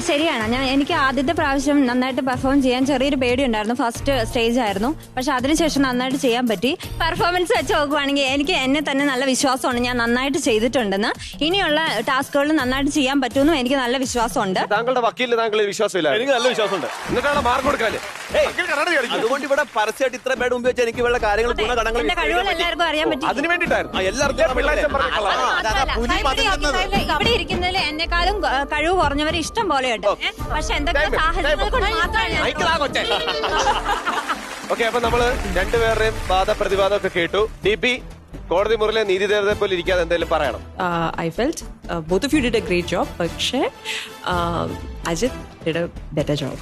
ശരിയാണ്. എനിക്ക് ആദ്യത്തെ പ്രാവശ്യം നന്നായിട്ട് പെർഫോം ചെയ്യാൻ ചെറിയൊരു പേടി ഉണ്ടായിരുന്നു. ഫസ്റ്റ് സ്റ്റേജ് ആയിരുന്നു. പക്ഷെ അതിനുശേഷം നന്നായിട്ട് ചെയ്യാൻ പറ്റി. പെർഫോമൻസ് വെച്ച് നോക്കുവാണെങ്കിൽ എനിക്ക് എന്നെ തന്നെ നല്ല വിശ്വാസമുണ്ട്, ഞാൻ നന്നായിട്ട് ചെയ്തിട്ടുണ്ടെന്ന്. ഇനിയുള്ള ടാസ്കുകളിൽ നന്നായിട്ട് ചെയ്യാൻ പറ്റുമെന്നും എനിക്ക് നല്ല വിശ്വാസമുണ്ട്. താങ്കളുടെ വക്കീലിന് താങ്കളുടെ വിശ്വാസമില്ല? എനിക്ക് നല്ല വിശ്വാസമുണ്ട്. എന്നിട്ടാണ് മാർക്ക് കൊടുക്കാൻ. അതുകൊണ്ട് ഇവിടെ പരസ്യമായിട്ട് ഇത്ര പേട് മുമ്പ് വെച്ചാൽ എനിക്ക് ഇവരുടെ കാര്യങ്ങൾ എന്റെ കഴിവുകൾ എല്ലാവർക്കും അറിയാൻ പറ്റി. അതിന് വേണ്ടിട്ടായിരുന്നു ഇവിടെ ഇരിക്കുന്നതിൽ എന്നെക്കാളും കഴിവ് കുറഞ്ഞവർ ഇഷ്ടം പോലെയുണ്ട്. പക്ഷെ എന്തൊക്കെ സാഹചര്യങ്ങൾ കൊണ്ട് മാത്രമാണ്. ഓക്കെ, അപ്പൊ നമ്മള് രണ്ടുപേരുടെയും വാദപ്രതിവാദം ഒക്കെ കേട്ടു. DP, കോടതി മുറിയിലെ നീതിദേവതയെ പോലെ ഇരിക്കാതെ എന്തെങ്കിലും പറയണം. I felt both of you did a great job, പക്ഷേ Ajit did a better job.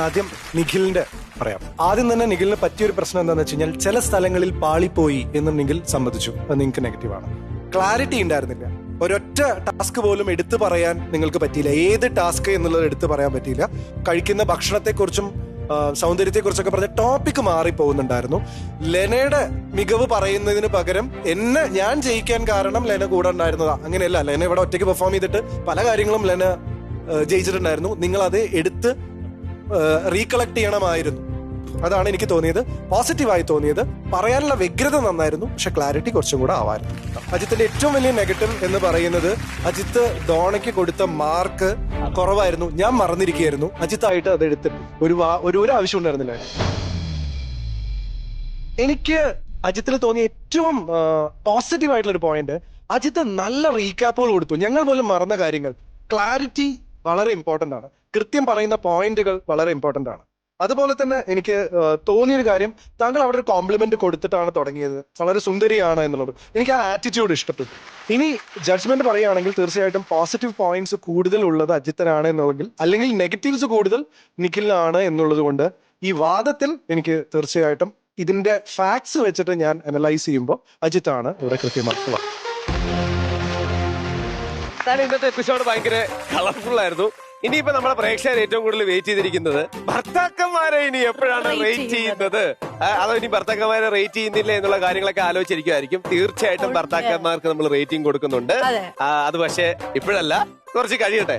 ആദ്യം നിഖിലിന്റെ പറയാം. ആദ്യം തന്നെ നിഖിലിന് പറ്റിയൊരു പ്രശ്നം എന്താണെന്ന് വെച്ച് കഴിഞ്ഞാൽ ചില സ്ഥലങ്ങളിൽ പാളിപ്പോയി എന്ന് നിഖിൽ സമ്മതിച്ചു. അത് നിങ്ങൾക്ക് നെഗറ്റീവാണ്. ക്ലാരിറ്റി ഉണ്ടായിരുന്നില്ല. ഒരൊറ്റ ടാസ്ക് പോലും എടുത്തു പറയാൻ നിങ്ങൾക്ക് പറ്റിയില്ല. ഏത് ടാസ്ക് എന്നുള്ളത് എടുത്തു പറയാൻ പറ്റിയില്ല. കഴിക്കുന്ന ഭക്ഷണത്തെക്കുറിച്ചും സൗന്ദര്യത്തെക്കുറിച്ചൊക്കെ പറഞ്ഞ ടോപ്പിക് മാറിപ്പോകുന്നുണ്ടായിരുന്നു. ലെനയുടെ മികവ് പറയുന്നതിന് പകരം ഞാൻ ജയിക്കാൻ കാരണം ലെന കൂടെ ഉണ്ടായിരുന്നതാ. അങ്ങനെയല്ല. ലെന ഇവിടെ ഒറ്റയ്ക്ക് പെർഫോം ചെയ്തിട്ട് പല കാര്യങ്ങളും ലെന ജയിച്ചിട്ടുണ്ടായിരുന്നു. നിങ്ങൾ അത് എടുത്ത് റീകളക്ട് ചെയ്യണമായിരുന്നു. അതാണ് എനിക്ക് തോന്നിയത്, പോസിറ്റീവായി തോന്നിയത്. പറയാനുള്ള വ്യഗ്രത നന്നായിരുന്നു, പക്ഷെ ക്ലാരിറ്റി കുറച്ചും കൂടെ ആവായിരുന്നു. അജിത്തിന്റെ ഏറ്റവും വലിയ നെഗറ്റീവ് എന്ന് പറയുന്നത് അജിത്ത് ഡോണയ്ക്ക് കൊടുത്ത മാർക്ക് കുറവായിരുന്നു. ഞാൻ മറന്നിരിക്കുകയായിരുന്നു. അജിത്തായിട്ട് അത് എടുത്തിട്ട് ഒരു ആവശ്യം ഉണ്ടായിരുന്നില്ല. എനിക്ക് അജിത്തിൽ തോന്നിയ ഏറ്റവും പോസിറ്റീവ് ആയിട്ടുള്ള ഒരു പോയിന്റ്, അജിത്ത് നല്ല റീക്യാപ്പുകൾ കൊടുത്തു. ഞങ്ങൾ പോലും മറന്ന കാര്യങ്ങൾ. ക്ലാരിറ്റി വളരെ ഇമ്പോർട്ടന്റ് ആണ്. കൃത്യം പറയുന്ന പോയിന്റുകൾ വളരെ ഇമ്പോർട്ടന്റ് ആണ്. അതുപോലെ തന്നെ എനിക്ക് തോന്നിയൊരു കാര്യം, താങ്കൾ അവിടെ ഒരു കോംപ്ലിമെന്റ് കൊടുത്തിട്ടാണ് തുടങ്ങിയത്. വളരെ സുന്ദരിയാണ് എന്നുള്ളത്. എനിക്ക് ആ ആറ്റിറ്റ്യൂഡ് ഇഷ്ടപ്പെട്ടു. ഇനി ജഡ്ജ്മെന്റ് പറയുകയാണെങ്കിൽ തീർച്ചയായിട്ടും പോസിറ്റീവ് പോയിന്റ്സ് കൂടുതൽ ഉള്ളത് അജിത്തനാണ് എന്നുള്ളെങ്കിൽ, അല്ലെങ്കിൽ നെഗറ്റീവ്സ് കൂടുതൽ നിഖിലിനാണ് എന്നുള്ളത് കൊണ്ട് ഈ വാദത്തിൽ എനിക്ക് തീർച്ചയായിട്ടും ഇതിന്റെ ഫാക്ട്സ് വെച്ചിട്ട് ഞാൻ അനലൈസ് ചെയ്യുമ്പോൾ അജിത്താണ് ഇവിടെ കൃത്യമാക്കുക. ഇന്നത്തെ എപ്പിസോഡ് ഭയങ്കര കളർഫുൾ ആയിരുന്നു. ഇനിയിപ്പോ നമ്മുടെ പ്രേക്ഷകർ ഏറ്റവും കൂടുതൽ വെയിറ്റ് ചെയ്തിരിക്കുന്നത് ഭർത്താക്കന്മാരെ ഇനി എപ്പോഴാണ് റേറ്റ് ചെയ്യുന്നത്, അതോ ഇനി ഭർത്താക്കന്മാരെ റേറ്റ് ചെയ്യുന്നില്ല എന്നുള്ള കാര്യങ്ങളൊക്കെ ആലോചിച്ചിരിക്കുമായിരിക്കും. തീർച്ചയായിട്ടും ഭർത്താക്കന്മാർക്ക് നമ്മൾ റേറ്റിംഗ് കൊടുക്കുന്നുണ്ട്. അത് പക്ഷേ ഇപ്പോഴല്ല, കുറച്ച് കഴിയട്ടെ.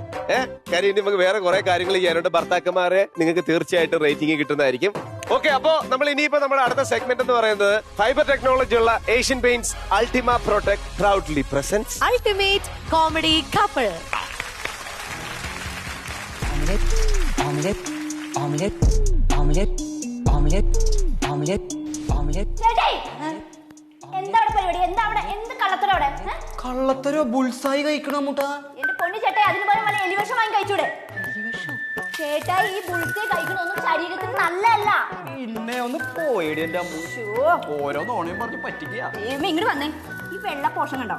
കാര്യം ഇനി നമുക്ക് വേറെ കുറെ കാര്യങ്ങൾ ചെയ്യാനുണ്ട്. ഭർത്താക്കന്മാരെ നിങ്ങൾക്ക് തീർച്ചയായിട്ടും റേറ്റിംഗ് കിട്ടുന്നതായിരിക്കും. ഓക്കെ, അപ്പോ നമ്മൾ ഇനിയിപ്പോ നമ്മുടെ അടുത്ത സെഗ്മെന്റ് എന്ന് പറയുന്നത് ഫൈബർ ടെക്നോളജി ഉള്ള Asian Paints Ultima Protect proudly presents ultimate comedy couple. എന്താ പരിപാടി? എന്താ അവിടെ? എന്ത് കള്ളത്തരം അവിടെ? കള്ളത്തരോ ബുൾസായി കഴിക്കണോ മുട്ടാ? എന്റെ പൊന്നു ചേട്ടായി, അതിന് പോലെ വല്ല എലിവിഷം വാങ്ങി കഴിച്ചൂടെ? ചേട്ടായി, ഈ ബുൾസൈ കഴിക്കണൊന്നും ശരീരത്തിന് നല്ലതല്ല. പിന്നെ ഒന്ന് പോയിടി എന്റെ അമ്മ. ഓരോ നോണയും പറഞ്ഞ് പറ്റിക്കുക. ഇങ്ങോട്ട് വന്നേ. ഈ വെള്ള പോർഷൻ കണ്ടോ?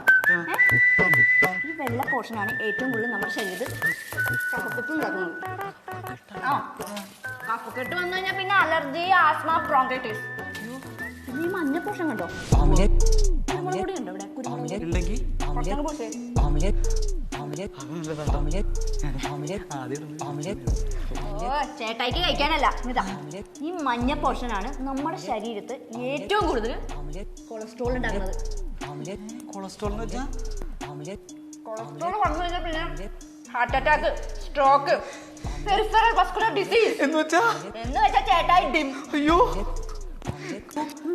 ഈ വെള്ള പോർഷനാണ് ഏറ്റവും കൂടുതൽ നമ്മുടെ ശരീരത്തിൽ കഫക്കെട്ട് ഉണ്ടാക്കുന്നത്. ആ, കഫക്കെട്ട് വന്നു കഴിഞ്ഞാൽ പിന്നെ അലർജി, ആസ്മ, ബ്രോങ്കൈറ്റിസ്. പിന്നെ ഈ മഞ്ഞ പോർഷൻ കണ്ടോ? കുരുമുളക് പൊടി ഉണ്ടോ ഇവിടെ? ചേട്ടായിക്ക് കഴിക്കാനല്ല, ഇതാ ഈ മഞ്ഞ പോർഷനാണ് നമ്മുടെ ശരീരത്ത് ഏറ്റവും കൂടുതൽ കൊളസ്ട്രോൾ ഉണ്ടാക്കുന്നത്. കൊളസ്ട്രോൾ എന്ന് വെച്ചാൽ കൊളസ്ട്രോൾ വന്നു കഴിഞ്ഞാൽ പിന്നെ heart attack, stroke, peripheral vascular disease എന്ന് വെച്ചാ ചേട്ടായി ഡിം. അയ്യോ,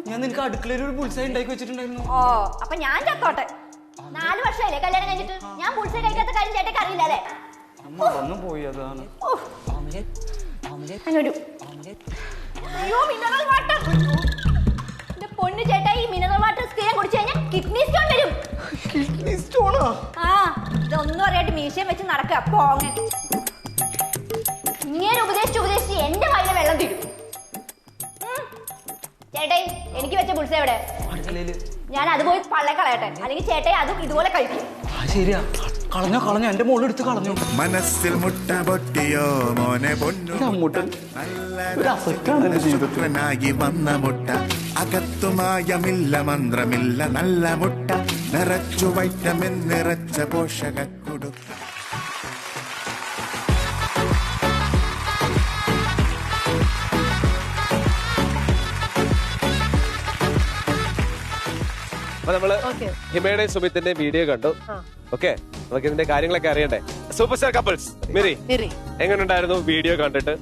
ഞാൻ നിനക്ക് അടുക്കളയിൽ ഒരു ബുൾസായി ഉണ്ടാക്കി വെച്ചിട്ടുണ്ടായിരുന്നു. ഓ, അപ്പൊ ഞാൻ ചത്തോട്ടെ. 4 വർഷമായില്ലേ കല്യാണം കഴിഞ്ഞിട്ട്? ഞാൻ ബുൾസൈ കഴിക്കാത്ത കാര്യം ചേട്ടയ്ക്ക് അറിയില്ല അല്ലേ? മറന്നു പോയി, അതാണ്. അയ്യോ, മിനറൽ വാട്ടർ. എന്റെ പൊന്നു ചേട്ടായി, ഈ മിനറൽ വാട്ടർ സ്ഥിരം കുടിച്ചു കഴിഞ്ഞാൽ കിഡ്നി സ്റ്റോൺ വരും. കിഡ്നി സ്റ്റോണോ? ആ, ഇതൊന്നും അറിയാണ്ട് മീശയും വെച്ച് നടക്കുക പോങ്ങൻ. ഇങ്ങനെ ഉപദേശിച്ച് എന്റെ വയല വെള്ളം തീരും. ചേട്ടായി, എനിക്ക് വെച്ച ബുൾസൈ എവിടെ? ഞാൻ അത് പോയി പള്ളേ കളയട്ടെ, അല്ലെങ്കിൽ ചേട്ടായി അതും ഇതുപോലെ കഴിക്കും. ശരിയാ, കളഞ്ഞോ എന്റെ മോള് എടുത്ത് കളഞ്ഞു. മനസ്സിൽ മുട്ട പൊട്ടിയോ മോനെ പൊന്നു ശുക്രനായി വന്ന മുട്ട, അകത്തുമായമില്ല മന്ത്രമില്ല നല്ല മുട്ട, നിറച്ചു വൈറ്റമിൻ നിറച്ച പോഷക കൊടുക്ക. അപ്പൊ നമ്മള് ഹിമയുടെയും സുമിത്തിന്റെ വീഡിയോ കണ്ടു. ഓക്കെ, നമുക്ക് ഇതിന്റെ കാര്യങ്ങളൊക്കെ അറിയണ്ടേ. സൂപ്പർ സ്റ്റാർ കപ്പിൾസ് മിറി, എങ്ങനെയുണ്ടായിരുന്നു വീഡിയോ കണ്ടിട്ട്?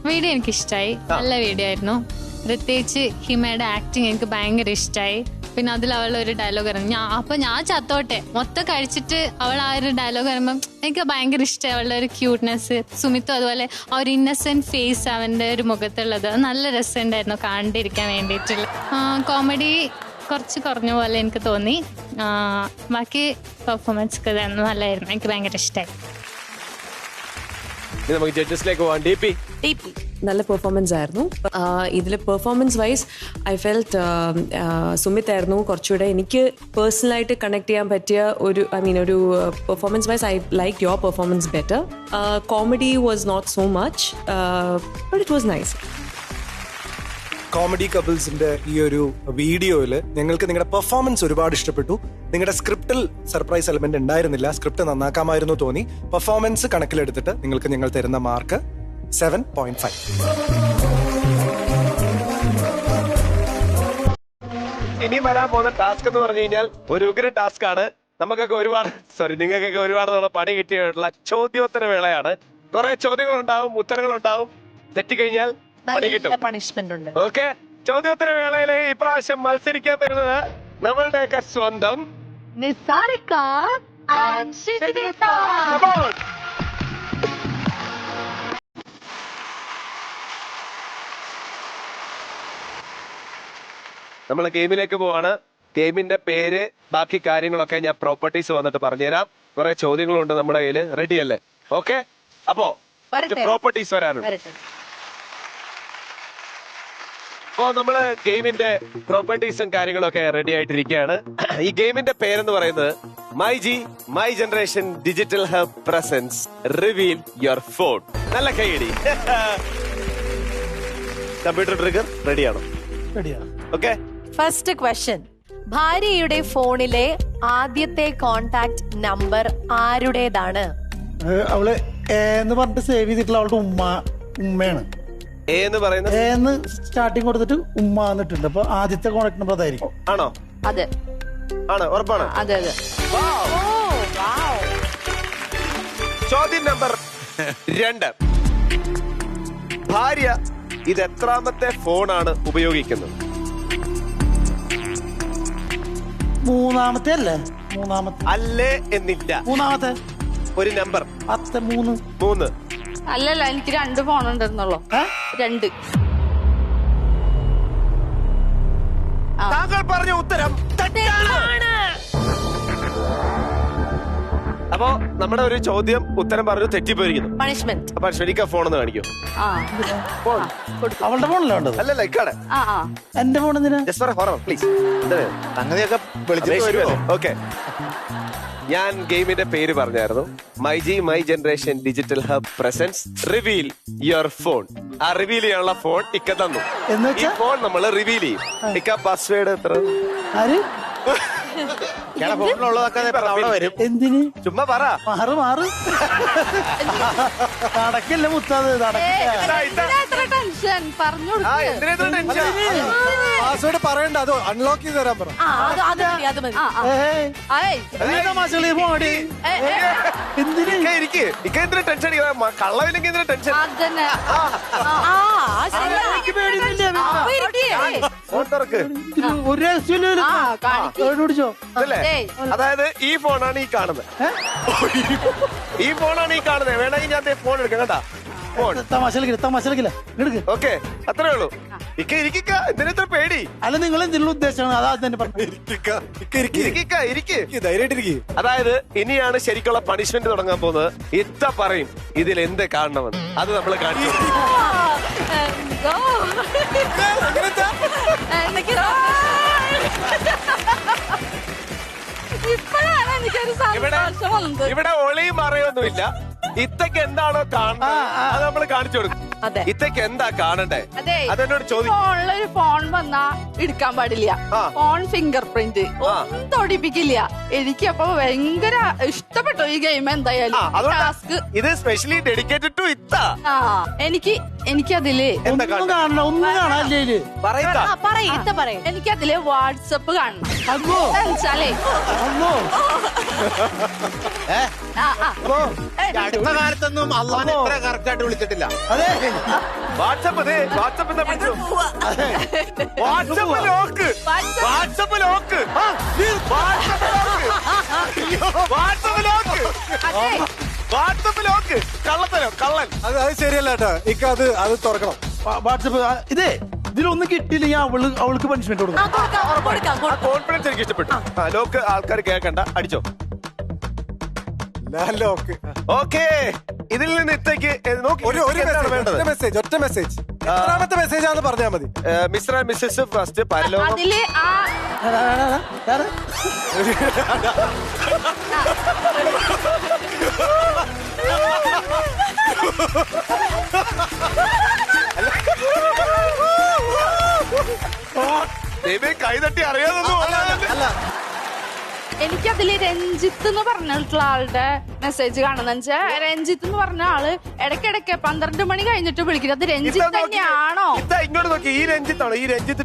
വീഡിയോ എനിക്ക് ഇഷ്ടമായി, നല്ല വീഡിയോ ആയിരുന്നു. പ്രത്യേകിച്ച് ഹിമയുടെ ആക്ടിങ് എനിക്ക് ഭയങ്കര ഇഷ്ടമായി. പിന്നെ അതിൽ അവളുടെ ഒരു ഡയലോഗ് ആയിരുന്നു, ഞാൻ ചത്തോട്ടെ മൊത്തം കഴിച്ചിട്ട് അവൾ ആ ഒരു ഡയലോഗ് പറയുമ്പം എനിക്ക് ഭയങ്കര ഇഷ്ടമായി. അവളുടെ ഒരു ക്യൂട്ട്നെസ്, സുമിത്തും അതുപോലെ ആ ഒരു ഇന്നസെന്റ് ഫേസ് അവന്റെ ഒരു മുഖത്തുള്ളത് നല്ല രസമുണ്ടായിരുന്നു കണ്ടിരിക്കാൻ വേണ്ടിയിട്ടുള്ള. കോമഡി കുറച്ച് കുറഞ്ഞ പോലെ എനിക്ക് തോന്നി. ബാക്കി പെർഫോമൻസ് ഒക്കെ നല്ലായിരുന്നു, എനിക്ക് ഭയങ്കര ഇഷ്ടമായി. നമുക്ക് ജഡ്ജസിലേക്ക് പോവാം. നല്ല പെർഫോമൻസ് ആയിരുന്നു. ഇതിൽ performance wise I felt Sumit ആയിരുന്നു കുറച്ചുകൂടെ എനിക്ക് പേഴ്സണലായിട്ട് കണക്ട് ചെയ്യാൻ പറ്റിയ ഒരു ഒരു performance wise I like your performance better. Comedy was not so much, but it was nice. Comedy കപ്പിൾസിന്റെ ഈ ഒരു വീഡിയോയില് ഞങ്ങൾക്ക് നിങ്ങളുടെ പെർഫോമൻസ് ഒരുപാട് ഇഷ്ടപ്പെട്ടു. നിങ്ങളുടെ സ്ക്രിപ്റ്റിൽ സർപ്രൈസ് എലമെന്റ് ഉണ്ടായിരുന്നില്ല, സ്ക്രിപ്റ്റ് നന്നാക്കാമായിരുന്നു തോന്നി. പെർഫോമൻസ് കണക്കിലെടുത്തിട്ട് നിങ്ങൾക്ക് ഞങ്ങൾ തരുന്ന മാർക്ക് 7.5. ഇനി വരാൻ പോകുന്ന ടാസ്ക് എന്ന് പറഞ്ഞു കഴിഞ്ഞാൽ ഒരു ഉഗ്ര ടാസ്ക് ആണ്. നിങ്ങൾക്കൊക്കെ ഒരുപാട് പണി കിട്ടിയിട്ടുള്ള ചോദ്യോത്തര വേളയാണ്. കുറെ ചോദ്യങ്ങളുണ്ടാവും, ഉത്തരങ്ങളുണ്ടാവും. തെറ്റിക്കഴിഞ്ഞാൽ പണിഷ്മെന്റ് ഉണ്ട്. ഓക്കെ, ചോദ്യോത്തര വേളയിലെ ഇപ്രാവശ്യം മത്സരിക്കാൻ വരുന്നത് നമ്മളുടെയൊക്കെ സ്വന്തം നിസാരിക. നമ്മൾ ഗെയിമിലേക്ക് പോവാണ്. ഗെയിമിന്റെ പേര്, ബാക്കി കാര്യങ്ങളൊക്കെ ഞാൻ പ്രോപ്പർട്ടീസ് വന്നിട്ട് പറഞ്ഞുതരാം. കുറെ ചോദ്യങ്ങളുണ്ട് നമ്മുടെ കയ്യില്. റെഡി അല്ലേ? ഓക്കെ, അപ്പോ പ്രോപ്പർട്ടീസ് വരാനുണ്ട്. അപ്പോ നമ്മള് ഗെയിമിന്റെ പ്രോപ്പർട്ടീസും കാര്യങ്ങളൊക്കെ റെഡി ആയിട്ടിരിക്കുകയാണ്. ഈ ഗെയിമിന്റെ പേരെന്ന് പറയുന്നത് my generation digital hub presence reveal your phone. നല്ല കൈയടി. കമ്പ്യൂട്ടർ ട്രിഗർ റെഡിയാണോ? ഓക്കെ. ഫസ്റ്റ് ക്വസ്റ്റ്യൻ, ഭാര്യയുടെ ഫോണിലെ ആദ്യത്തെ കോണ്ടാക്ട് നമ്പർ ആരുടേതാണ്? അവള് എന്ന് പറഞ്ഞിട്ട് സേവ് ചെയ്തിട്ടുള്ള അവളുടെ ഉമ്മയാണ്. എന്ന് സ്റ്റാർട്ടിങ് കൊടുത്തിട്ട് ഉമ്മ എന്നിട്ടുണ്ട്. അപ്പൊ ആദ്യത്തെ കോണ്ടാക്ട് നമ്പർ അതായിരിക്കും. ആണോ? അതെ. ആണ്, ഉറപ്പാണ്? അതെ. ചോദ്യം നമ്പർ 2, ഭാര്യ ഇത് എത്രാമത്തെ ഫോണാണ് ഉപയോഗിക്കുന്നത്? മൂന്നാമത്തെ അല്ലേ? അല്ലേ എന്നില്ല. മൂന്നാമത്തെ ഒരു നമ്പർ 3. അല്ലല്ല എനിക്ക് 2 ഫോൺ ഉണ്ടെന്നുള്ളൂ 2. താങ്കൾ പറഞ്ഞ ഉത്തരം തെറ്റാണ്. അപ്പോ നമ്മുടെ ഒരു ചോദ്യം ഉത്തരം പറഞ്ഞു തെറ്റിപ്പോയിരിക്കുന്നു. പണിഷ്മെന്റ്. അപ്പൊ ശരിക്കും ഫോൺ ഒന്ന് കാണിക്കൂ. അവളുടെ ഫോണല്ലേ വേണ്ടത്? അല്ലല്ല ഇക്കാടെ എന്റെ ഫോൺ എന്തിനാ? പ്ലീസ്. സംഗതിയൊക്കെ വിളിച്ചിട്ട് വരുമോ? ഓക്കെ, ഞാൻ ഗെയിമിന്റെ പേര് പറഞ്ഞായിരുന്നു. My generation digital hub presence reveal your phone. ആ റിവീൽ ചെയ്യാനുള്ള ഫോൺ ഇക്ക തന്നു. ഈ ഫോൺ നമ്മൾ റിവീൽ ചെയ്യും. ഇക്ക പാസ്വേഡ് എത്ര? ഫോണിലുള്ളതൊക്കെ അവിടെ വരും. എന്തിന്? ചുമ്മാ പറ. മാറ് നടക്കില്ല മുത്താത്, ടെൻഷൻ പറഞ്ഞു. പാസ്വേഡ് പറയണ്ട, അത് അൺലോക്ക് ചെയ്ത് തരാൻ പറ. Tension കള്ളവില്ലെങ്കിൽ tension. ഫോൺ തുറക്ക്. അതായത് ഈ ഫോണാണ് ഈ കാണുന്നത്. ഈ ഫോണാണ് ഈ കാണുന്നത്. വേണമെങ്കിൽ ഞാൻ ഫോൺ എടുക്കാം കേട്ടാ. ഓക്കെ, അത്രേ ഉള്ളൂ. ഇതിനെത്ര പേടി? അല്ല നിങ്ങൾ എന്തിനുള്ള ഉദ്ദേശമാണ്? അതാ തന്നെ അതായത് ഇനിയാണ് ശരിക്കുള്ള പണിഷ്മെന്റ് തുടങ്ങാൻ പോകുന്നത്. ഇത്ത പറയും ഇതിൽ എന്ത് കാണണമെന്ന്. അത് നമ്മൾ കാണിച്ചു. ഇവിടെ ഒളിയും മറയൊന്നുമില്ല. ഇത്തക്ക് എന്താണോ കാണുന്നത് അത് നമ്മൾ കാണിച്ചു കൊടുക്കും. ഇത്തക്ക് എന്താ കാണണ്ടേ അതെന്നോട് ചോദിക്കും. ഫോണിലൊരു ഫോൺ വന്നാ എടുക്കാൻ പാടില്ല. ഫോൺ ഫിംഗർ പ്രിന്റ് ഒന്നും തൊടിപ്പിക്കില്ല. എനിക്കപ്പോ ഭയങ്കര ഇഷ്ടപ്പെട്ടു ഈ ഗെയിം. എന്തായാലും ടാസ്ക് ഇത് സ്പെഷ്യലി ഡെഡിക്കേറ്റഡ് ടു ഇത്ത. എനിക്കതില് എനിക്കതില് വാട്സപ്പ് കാണണം. അടുത്ത കാലത്തൊന്നും അള്ളാനെ ഇത്ര കറക്റ്റായിട്ട് വിളിച്ചിട്ടില്ല. WhatsApp lock. കള്ളത്തരം, കള്ളൻ. അത് ശരിയല്ല കേട്ടോ ഇക്ക. അത് തുറക്കണം. വാട്സപ്പ് ഇതേ ഇതിലൊന്നും കിട്ടിയില്ല. അവൾക്ക് പണിഷ്മെന്റ് കൊടുക്കും. കോൺഫിഡൻസ് എനിക്ക് ഇഷ്ടപ്പെട്ടു. ലോക്ക് ആൾക്കാർ കേൾക്കണ്ട, അടിച്ചോ. ഓക്കെ, ഇതിൽ നിന്ന് ഇത്തേക്ക് ഒറ്റ മെസ്സേജ് എത്രാമത്തെ മെസ്സേജ് ആണെന്ന് പറഞ്ഞാൽ മതി. മിസ്റ്റർ ആൻഡ് മിസ്സസ് ഫസ്റ്റ് പരലോകം. കൈതട്ടി അറിയാതൊന്നും അല്ല. എനിക്കതില് രഞ്ജിത്ത് എന്ന് പറഞ്ഞിട്ടുള്ള ആളുടെ മെസ്സേജ് കാണുന്ന വെച്ചാൽ രഞ്ജിത്ത് എന്ന് പറഞ്ഞ ആള് ഇടയ്ക്കിടയ്ക്ക് 12 മണി കഴിഞ്ഞിട്ട് വിളിക്കുന്നത്. അത് രഞ്ജിത്ത് തന്നെയാണോ? ഇങ്ങോട്ട് നോക്കി. ഈ രഞ്ജിത്താണോ? ഈ രഞ്ജിത്ത്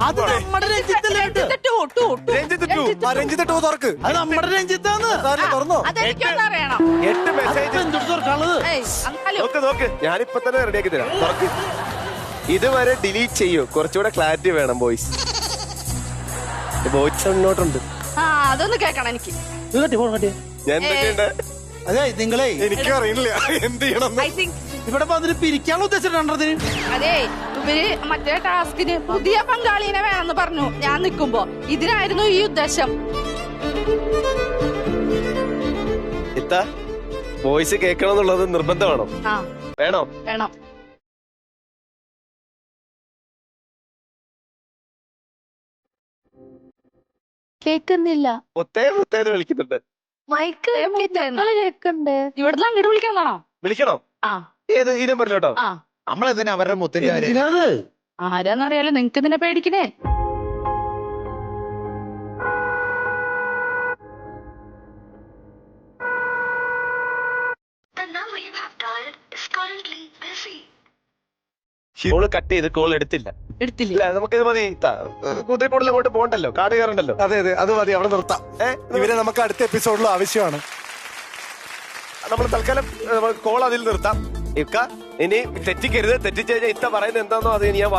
അതെനിക്കൊന്നും അറിയണം. 8 മെസ്സേജ് നോക്ക്. ഞാനിപ്പോ തന്നെ റെഡിയാക്കി തരാം. തുറക്ക്. ഇതുവരെ ഡിലീറ്റ് ചെയ്യൂ. കുറച്ചുകൂടെ ക്ലാരിറ്റി വേണം. വോയിസ് ഇങ്ങോട്ടുണ്ട്. അതൊന്ന് കേക്കണം എനിക്ക്. ഞാൻ എന്തൊക്കെയുണ്ട്? അതെ നിങ്ങളെ എനിക്കും അറിയില്ല എന്ത് ചെയ്യണം. ഇവിടെ വന്നിട്ട് പിരിക്കാനുള്ള ഉദ്ദേശം. അതെ, ഇവര് മറ്റേ ടാസ്കിന് പുതിയ പങ്കാളിനെ വേണമെന്ന് പറഞ്ഞു. ഞാൻ നിൽക്കുമ്പോ ഇതിനായിരുന്നു ഈ ഉദ്ദേശം. ഇത്ത വോയിസ് കേൾക്കണം എന്നുള്ളത് നിർബന്ധമാണോ? വേണോ? വേണം. കേക്കുന്നില്ല. മുത്തേന്ന് വിളിക്കുന്നുണ്ട്. മൈക്ക് കേക്കണ്ടേ? ഇവിടുന്ന് അങ്ങോട്ട് വിളിക്കണോ? വിളിക്കണോ? ഏത് ഈ നമ്പറിലോട്ടോ? നമ്മളെന്തിനാ അവരുടെ മുത്തിന്റെ ആരാന്നറിയാലോ. നിങ്ങക്ക് ഇതിനെ പേടിക്കണേ? കോള് കട്ട് ചെയ്ത് കോൾ എടുത്തില്ല. നമുക്കിത് മതി. കുതിരക്കോടിൽ അങ്ങോട്ട് പോകണ്ടല്ലോ, കാട് കയറണ്ടല്ലോ. അതെ അത് മതി. അവിടെ നിർത്താം. ഇവരെ നമുക്ക് അടുത്ത എപ്പിസോഡിലും ആവശ്യമാണ്. നമ്മൾ തൽക്കാലം കോൾ അതിൽ നിർത്താം. ഇക്ക ഇനി തെറ്റിക്കരുത്. തെറ്റിച്ച് കഴിഞ്ഞാൽ ഇത്ത പറയുന്നത് എന്താണോ അത് ഇനി ഞാൻ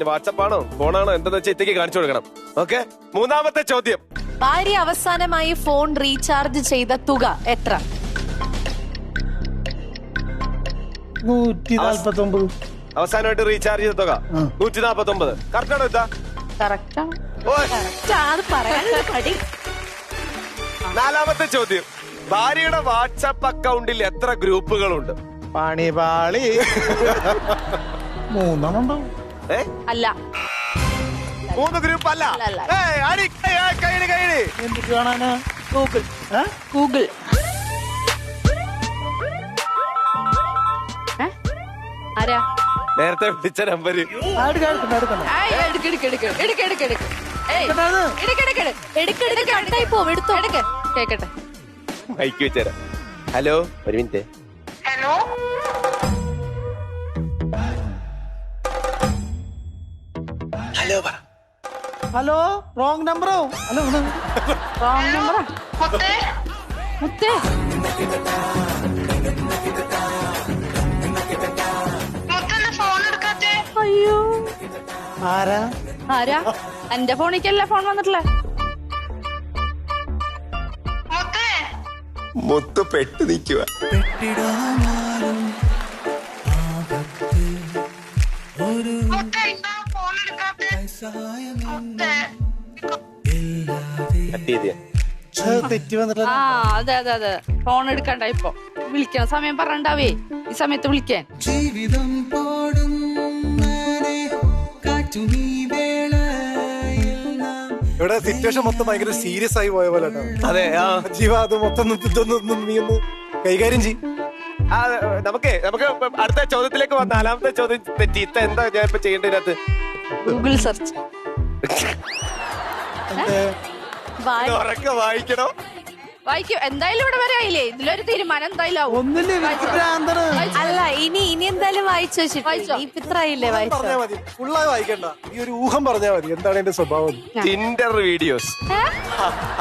വാട്സപ്പാണോ ഫോണാണോ എന്താന്ന് വെച്ചാൽ ഇത്തേക്ക് കാണിച്ചു കൊടുക്കണം. ഓക്കെ, 3ാമത്തെ ചോദ്യം. ഭാര്യ അവസാനമായി ഫോൺ റീചാർജ് ചെയ്ത തുക എത്ര? 149. അവസാനമായിട്ട് റീചാർജ് ചെയ്ത തുക 149. കറക്റ്റ് ആണോ ഇതാ? നാലാമത്തെ ചോദ്യം, ഭാര്യയുടെ വാട്സാപ്പ് അക്കൗണ്ടിൽ എത്ര ഗ്രൂപ്പുകളുണ്ട്? പണിപാളി 3 ഉണ്ടാവും. അല്ല 3 ഗ്രൂപ്പ് അല്ല. എന്തൊക്കെ കാണാനാ? ഗൂഗിൾ ഗൂഗിൾ ആരാ നേരത്തെ വിളിച്ച നമ്പര് കേക്കട്ടെ. മൈക്ക് വെച്ചേരാ. ഹലോ, ഒരു മിനിറ്റ്. ഹലോ ഹലോ, റോങ് നമ്പറോ? ഹലോ, റോങ് നമ്പറാ. മുത്തേ അയ്യോ, ആരാ ആരാ? എന്റെ ഫോണിക്കല്ല ഫോൺ വന്നിട്ടില്ല. മുത്ത് പെട്ട് നിൽക്കുക. തെറ്റി വന്നിട്ടില്ല. ആ അതെ അതെ അതെ, ഫോൺ എടുക്കണ്ട ഇപ്പൊ. വിളിക്കാൻ സമയം പറഞ്ഞണ്ടാവേ, ഈ സമയത്ത് വിളിക്കാൻ. ജീവിതം ഇവിടെ സിറ്റുവേഷൻ മൊത്തം ഭയങ്കര സീരിയസ് ആയി പോയ പോലെ. അതെ, ജീവ അത് മൊത്തം നീ ഒന്ന് കൈകാര്യം ചെയ്യും. നമുക്ക് അടുത്ത ചോദ്യത്തിലേക്ക് വന്ന 4ാമത്തെ ചോദ്യം തെറ്റി. എന്താ ഞാൻ ഇപ്പൊ ചെയ്യേണ്ടതിനകത്ത്? Google search. ഉറക്കെ വായിക്കണോ? വായിക്കും. എന്തായാലും ഇവിടെ വരെ ആയില്ലേ, ഇതിലൊരു തീരുമാനം എന്തായാലും ആവും. അല്ല, ഇനി എന്തായാലും വായിച്ചു വെച്ചിട്ട് ഇത്ര ആയില്ലേ പറഞ്ഞാ മതി, ഫുള്ളായി വായിക്കണ്ട. ഈ ഒരു ഊഹം പറഞ്ഞാൽ മതി എന്താണ് എന്റെ സ്വഭാവം. Tinder videos,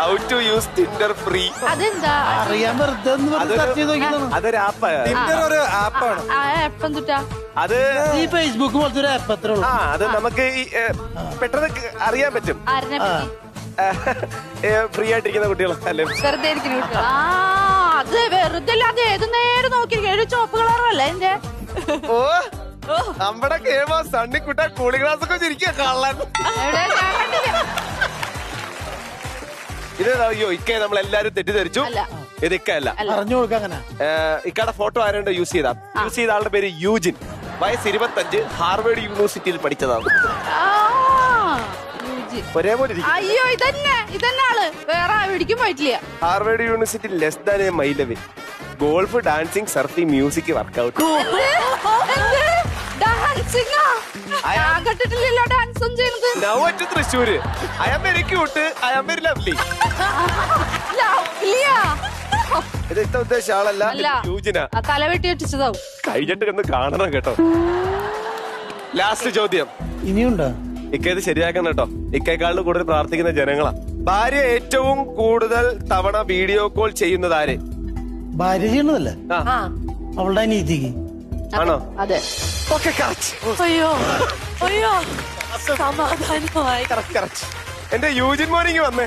how to use Tinder free. അതെന്താ അറിയാൻ വെറുതെ അതൊരു ആപ്പാണ്. ടിൻഡർ ഒരു ആപ്പാണ്. അത് ഈ ഫേസ്ബുക്ക് പോലത്തെ ഒരു ആപ്പ് അത്ര. അത് നമുക്ക് പെട്ടെന്ന് അറിയാൻ പറ്റും. ഫ്രീ ആയിട്ടിരിക്കുന്ന കുട്ടികളല്ലേ? വെറുതെ ഇരിക്കുന്ന കുട്ടികൾ. അത് വെറുതെ അല്ലാതെ ഏത് നേരം നോക്കിയിരിക്കും. ഒരു ചോപ്പ് കളറല്ലേ എന്റെ? ഓ, നമ്മുടെ കേമോ സണ്ണിക്കുട്ട കൂളിംഗ് ഗ്ലാസ് ഒക്കെ ചിരിക്കുക കള്ളൻ. ഇത് അയ്യോ ഇക്ക നമ്മളെല്ലാരും തെറ്റിദ്ധരിച്ചു. ഇത് ഇക്കല്ല. പറഞ്ഞു കൊടുക്ക. അങ്ങനെ ഇക്കയുടെ ഫോട്ടോ ആരുണ്ട് യൂസ് ചെയ്ത ആളുടെ പേര് യൂജിൻ, വയസ്സ് 25, ഹാർവേഡ് യൂണിവേഴ്സിറ്റിയിൽ പഠിച്ചതാണ്. ഒരേപോലെ അയ്യോ, ഇതന്നെ ആള്. വേറെ എവിടേക്കും പോയിട്ടില്ല. Harvard university less than a mile away. Golf, dancing, surfing, music, workout. Thrissur. I am very cute, I am very lovely. ഇത് ഇത്ത ഉദ്ദേശിച്ച ആളല്ല, യൂജിന. തലവെട്ടി വെട്ടിച്ചതാവും. കഴിഞ്ഞിട്ട് ഒന്ന് കാണണം കേട്ടോ. ലാസ്റ്റ് ചോദ്യം ഇനിയുണ്ടോ? ഇക്കത് ശരിയാക്കണം കേട്ടോ. ഇക്കേക്കാളിൽ കൂടുതൽ പ്രാർത്ഥിക്കുന്ന ജനങ്ങളാ. ഭാര്യ ഏറ്റവും കൂടുതൽ തവണ വീഡിയോ കോൾ ചെയ്യുന്നത് ആര്? ഭാര്യ ചെയ്യണതല്ലേ? അവളുടെ അനീതിക്ക് ആണോ? അതെ. അയ്യോ അയ്യോ, സമാധാനമായി. എന്റെ യൂജിൻ മോർണിംഗ് വന്നേ.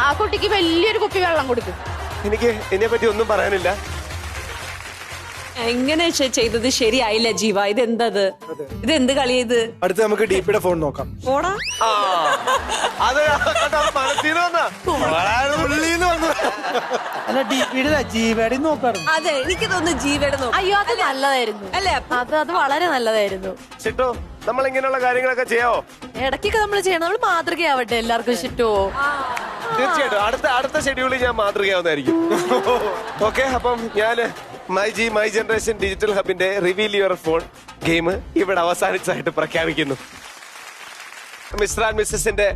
ആ കുട്ടിക്ക് വലിയൊരു കുപ്പി വെള്ളം കൊടുക്കും. എനിക്ക് ഇതിനെ പറ്റി ഒന്നും പറയാനില്ല. എങ്ങനെ ചെയ്തത് ശരിയായില്ല ജീവ. ഇതെന്ത് കളിയത്? അടുത്ത് നമുക്ക് ഡിപിയുടെ ഫോൺ നോക്കാം. പോടാ. അത് മനസ്സിൽ അല്ല, ഡിപിയുടെ ജീവയുടെ നോക്കാറുണ്ട്. അതെ, എനിക്ക് തോന്നുന്നു ജീവയുടെ നോക്കാം. അയ്യോ, അത് നല്ലതായിരുന്നു. അല്ലേ? അത് വളരെ നല്ലതായിരുന്നു. ചിട്ടോ, നമ്മൾ ഇങ്ങനെയുള്ള കാര്യങ്ങളൊക്കെ ചെയ്യാവോ? ഇടയ്ക്കൊക്കെ നമ്മൾ ചെയ്യണം. നമ്മൾ മാതൃകയാവട്ടെ എല്ലാവർക്കും. ചിട്ടോ, തീർച്ചയായിട്ടും അടുത്ത ഷെഡ്യൂളിൽ ഞാൻ മാതൃകയാവുന്നതായിരിക്കും. ഓക്കെ, അപ്പം ഞാന് മൈ ജനറേഷൻ ഡിജിറ്റൽ ഹബിന്റെ റിവീൽ യുവർ ഫോൺ ഗെയിം ഇവിടെ അവസാനിച്ചതായിട്ട് പ്രഖ്യാപിക്കുന്നു. മിസ്റ്റർ ആൻഡ് മിസ്സസിന്റെ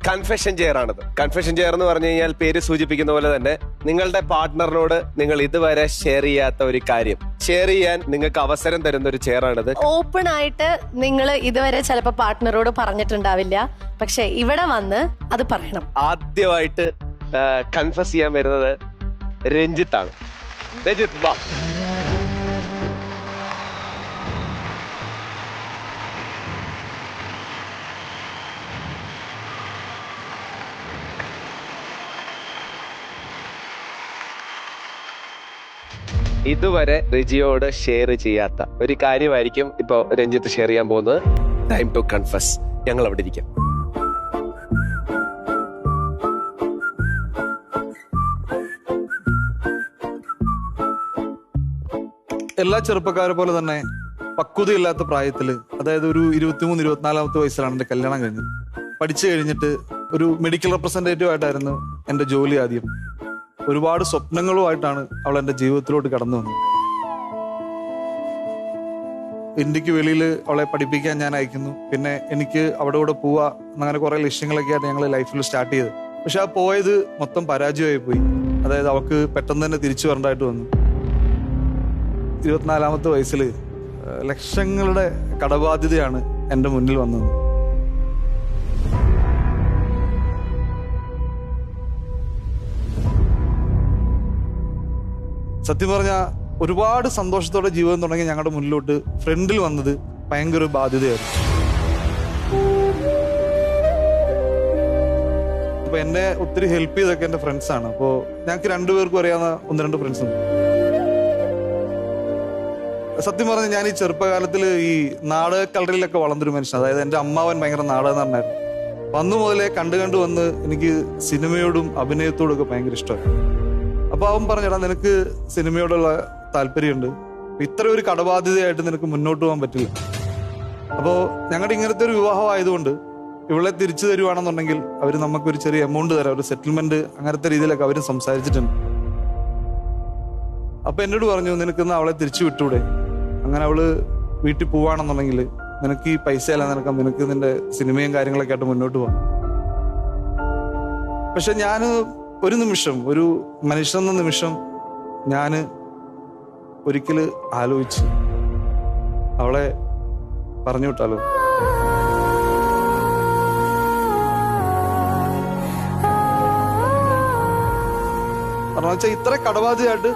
കൺഫെഷൻ ചെയർ ആണിത്. കൺഫെഷൻ ചെയർ എന്ന് പറഞ്ഞു കഴിഞ്ഞാൽ പേര് സൂചിപ്പിക്കുന്ന പോലെ തന്നെ നിങ്ങളുടെ പാർട്ട്ണറിനോട് നിങ്ങൾ ഇതുവരെ ഷെയർ ചെയ്യാത്ത ഒരു കാര്യം ഷെയർ ചെയ്യാൻ നിങ്ങൾക്ക് അവസരം തരുന്ന ഒരു ചെയർ ആണിത്. ഓപ്പൺ ആയിട്ട് നിങ്ങൾ ഇതുവരെ ചിലപ്പോ പാർട്ട്ണറോട് പറഞ്ഞിട്ടുണ്ടാവില്ല, പക്ഷെ ഇവിടെ വന്ന് അത് പറയണം. ആദ്യമായിട്ട് കൺഫസ് ചെയ്യാൻ വരുന്നത് രഞ്ജിത്താണ്. രഞ്ജിത്ത് വാ. ഇതുവരെ റിജിയോട് ഷെയർ ചെയ്യാത്ത ഒരു കാര്യമായിരിക്കും ഇപ്പൊ രഞ്ജിത്ത് ഷെയർ ചെയ്യാൻ പോകുന്നത്. Time to confuse. ഞങ്ങൾ അവിടെ ഇരിക്കാം. എല്ലാ ചെറുപ്പക്കാരെ പോലെ തന്നെ പക്വതയില്ലാത്ത പ്രായത്തില്, അതായത് ഒരു 23-24 വയസ്സിലാണ് എൻ്റെ കല്യാണം കഴിഞ്ഞത്. പഠിച്ചു കഴിഞ്ഞിട്ട് ഒരു മെഡിക്കൽ റെപ്രസെന്റേറ്റീവ് ആയിട്ടായിരുന്നു എൻ്റെ ജോലി ആദ്യം. ഒരുപാട് സ്വപ്നങ്ങളുമായിട്ടാണ് അവൾ എൻ്റെ ജീവിതത്തിലോട്ട് കടന്നു വന്നത്. ഇന്ത്യക്ക് വെളിയിൽ അവളെ പഠിപ്പിക്കാൻ ഞാൻ അയക്കുന്നു. പിന്നെ എനിക്ക് അവിടെ കൂടെ പോവാ, അങ്ങനെ കുറെ ലക്ഷ്യങ്ങളൊക്കെ ആയിട്ട് ഞങ്ങൾ ലൈഫിൽ സ്റ്റാർട്ട് ചെയ്ത്. പക്ഷെ ആ പോയത് മൊത്തം പരാജയമായി പോയി. അതായത് അവൾക്ക് പെട്ടെന്ന് തന്നെ തിരിച്ചു വരണ്ടായിട്ട് വന്നു. 24 വയസ്സിൽ ലക്ഷങ്ങളുടെ കടബാധ്യതയാണ് എൻ്റെ മുന്നിൽ വന്നത്. സത്യം പറഞ്ഞാൽ ഒരുപാട് സന്തോഷത്തോടെ ജീവിതം തുടങ്ങി ഞങ്ങളുടെ മുന്നിലോട്ട് ഫ്രണ്ടിൽ വന്നത് ഭയങ്കര ഒരു ബാധ്യതയായിരുന്നു. അപ്പൊ എന്നെ ഒത്തിരി ഹെൽപ്പ് ചെയ്തൊക്കെ എൻ്റെ ഫ്രണ്ട്സാണ്. അപ്പോൾ ഞങ്ങൾക്ക് രണ്ടുപേർക്കും അറിയാവുന്ന 1-2 ഫ്രണ്ട്സ് ഉണ്ട്. സത്യം പറഞ്ഞാൽ ഞാൻ ഈ ചെറുപ്പകാലത്തിൽ ഈ നാടക കളറിലൊക്കെ വളർന്നൊരു മനുഷ്യൻ. അതായത് എൻ്റെ അമ്മാവൻ ഭയങ്കര നാടകം നടനായിരുന്നു. അന്ന് മുതലേ കണ്ടു വന്ന് എനിക്ക് സിനിമയോടും അഭിനയത്തോടും ഒക്കെ ഭയങ്കര ഇഷ്ടമാണ്. അപ്പൊ അവൻ പറഞ്ഞടാ, നിനക്ക് സിനിമയോടുള്ള താല്പര്യമുണ്ട്, ഇത്ര ഒരു കടബാധ്യതയായിട്ട് നിനക്ക് മുന്നോട്ട് പോകാൻ പറ്റില്ല. അപ്പോൾ ഞങ്ങളുടെ ഇങ്ങനത്തെ ഒരു വിവാഹം ആയതുകൊണ്ട് ഇവളെ തിരിച്ചു തരുവാണെന്നുണ്ടെങ്കിൽ അവർ നമുക്കൊരു ചെറിയ എമൗണ്ട് തരാം, ഒരു സെറ്റിൽമെന്റ് അങ്ങനത്തെ രീതിയിലൊക്കെ അവർ സംസാരിച്ചിട്ടുണ്ട്. അപ്പൊ എന്നോട് പറഞ്ഞു, നിനക്ക് അവളെ തിരിച്ചു വിട്ടൂടെ, അങ്ങനെ അവള് വീട്ടിൽ പോവാണെന്നുണ്ടെങ്കിൽ നിനക്ക് ഈ പൈസ എല്ലാം നിനക്ക് നിന്റെ സിനിമയും കാര്യങ്ങളൊക്കെ ആയിട്ട് മുന്നോട്ട് പോകാം. പക്ഷെ ഞാൻ ഒരു നിമിഷം, ഒരു മനുഷ്യനെന്ന നിമിഷം ഞാൻ ഒരിക്കൽ ആലോചിച്ച് അവളെ പറഞ്ഞു വിട്ടാലോ. പറഞ്ഞു വെച്ചാൽ ഇത്ര കടബാധ്യതയായിട്ട്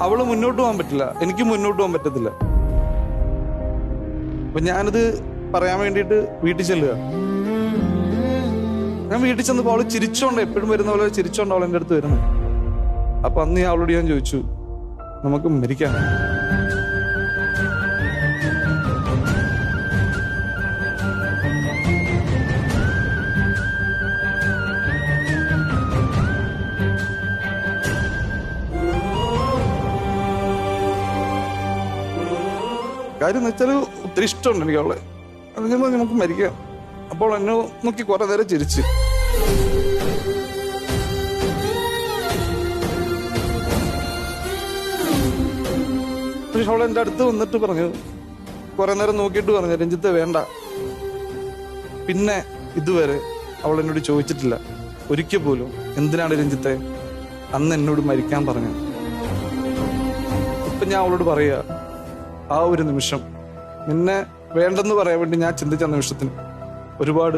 അവള് മുന്നോട്ട് പോകാൻ പറ്റില്ല, എനിക്ക് മുന്നോട്ട് പോകാൻ പറ്റത്തില്ല. അപ്പൊ ഞാനിത് പറയാൻ വേണ്ടിയിട്ട് വീട്ടിൽ ചെല്ലുക. ഞാൻ വീട്ടിൽ ചെന്നപ്പോൾ അവള് ചിരിച്ചോണ്ട്, എപ്പോഴും വരുന്ന പോലെ ചിരിച്ചോണ്ട് അവൾ എൻ്റെ അടുത്ത് വരുന്നത്. അപ്പൊ അന്ന് അവളോട് ഞാൻ ചോദിച്ചു, നമുക്ക് മരിക്കാൻ. കാര്യം എന്ന് വെച്ചാൽ ഒത്തിരി ഇഷ്ടമുണ്ട് എനിക്ക് അവളെ. അത് നമുക്ക് മരിക്കാം. അപ്പോൾ എന്നെ നോക്കി കുറെ നേരം ചിരിച്ച്. പക്ഷെ അവൾ എൻ്റെ അടുത്ത് വന്നിട്ട് പറഞ്ഞു, കുറെ നേരം നോക്കിയിട്ട് പറഞ്ഞു, രഞ്ജിത്തെ വേണ്ട. പിന്നെ ഇതുവരെ അവൾ എന്നോട് ചോദിച്ചിട്ടില്ല ഒരിക്കൽ പോലും, എന്തിനാണ് രഞ്ജിത്തെ അന്ന് എന്നോട് മരിക്കാൻ പറഞ്ഞത്. ഇപ്പൊ ഞാൻ അവളോട് പറയുക, ആ ഒരു നിമിഷം നിന്നെ വേണ്ടെന്ന് പറയാൻ വേണ്ടി ഞാൻ ചിന്തിച്ച നിമിഷത്തിന് ഒരുപാട്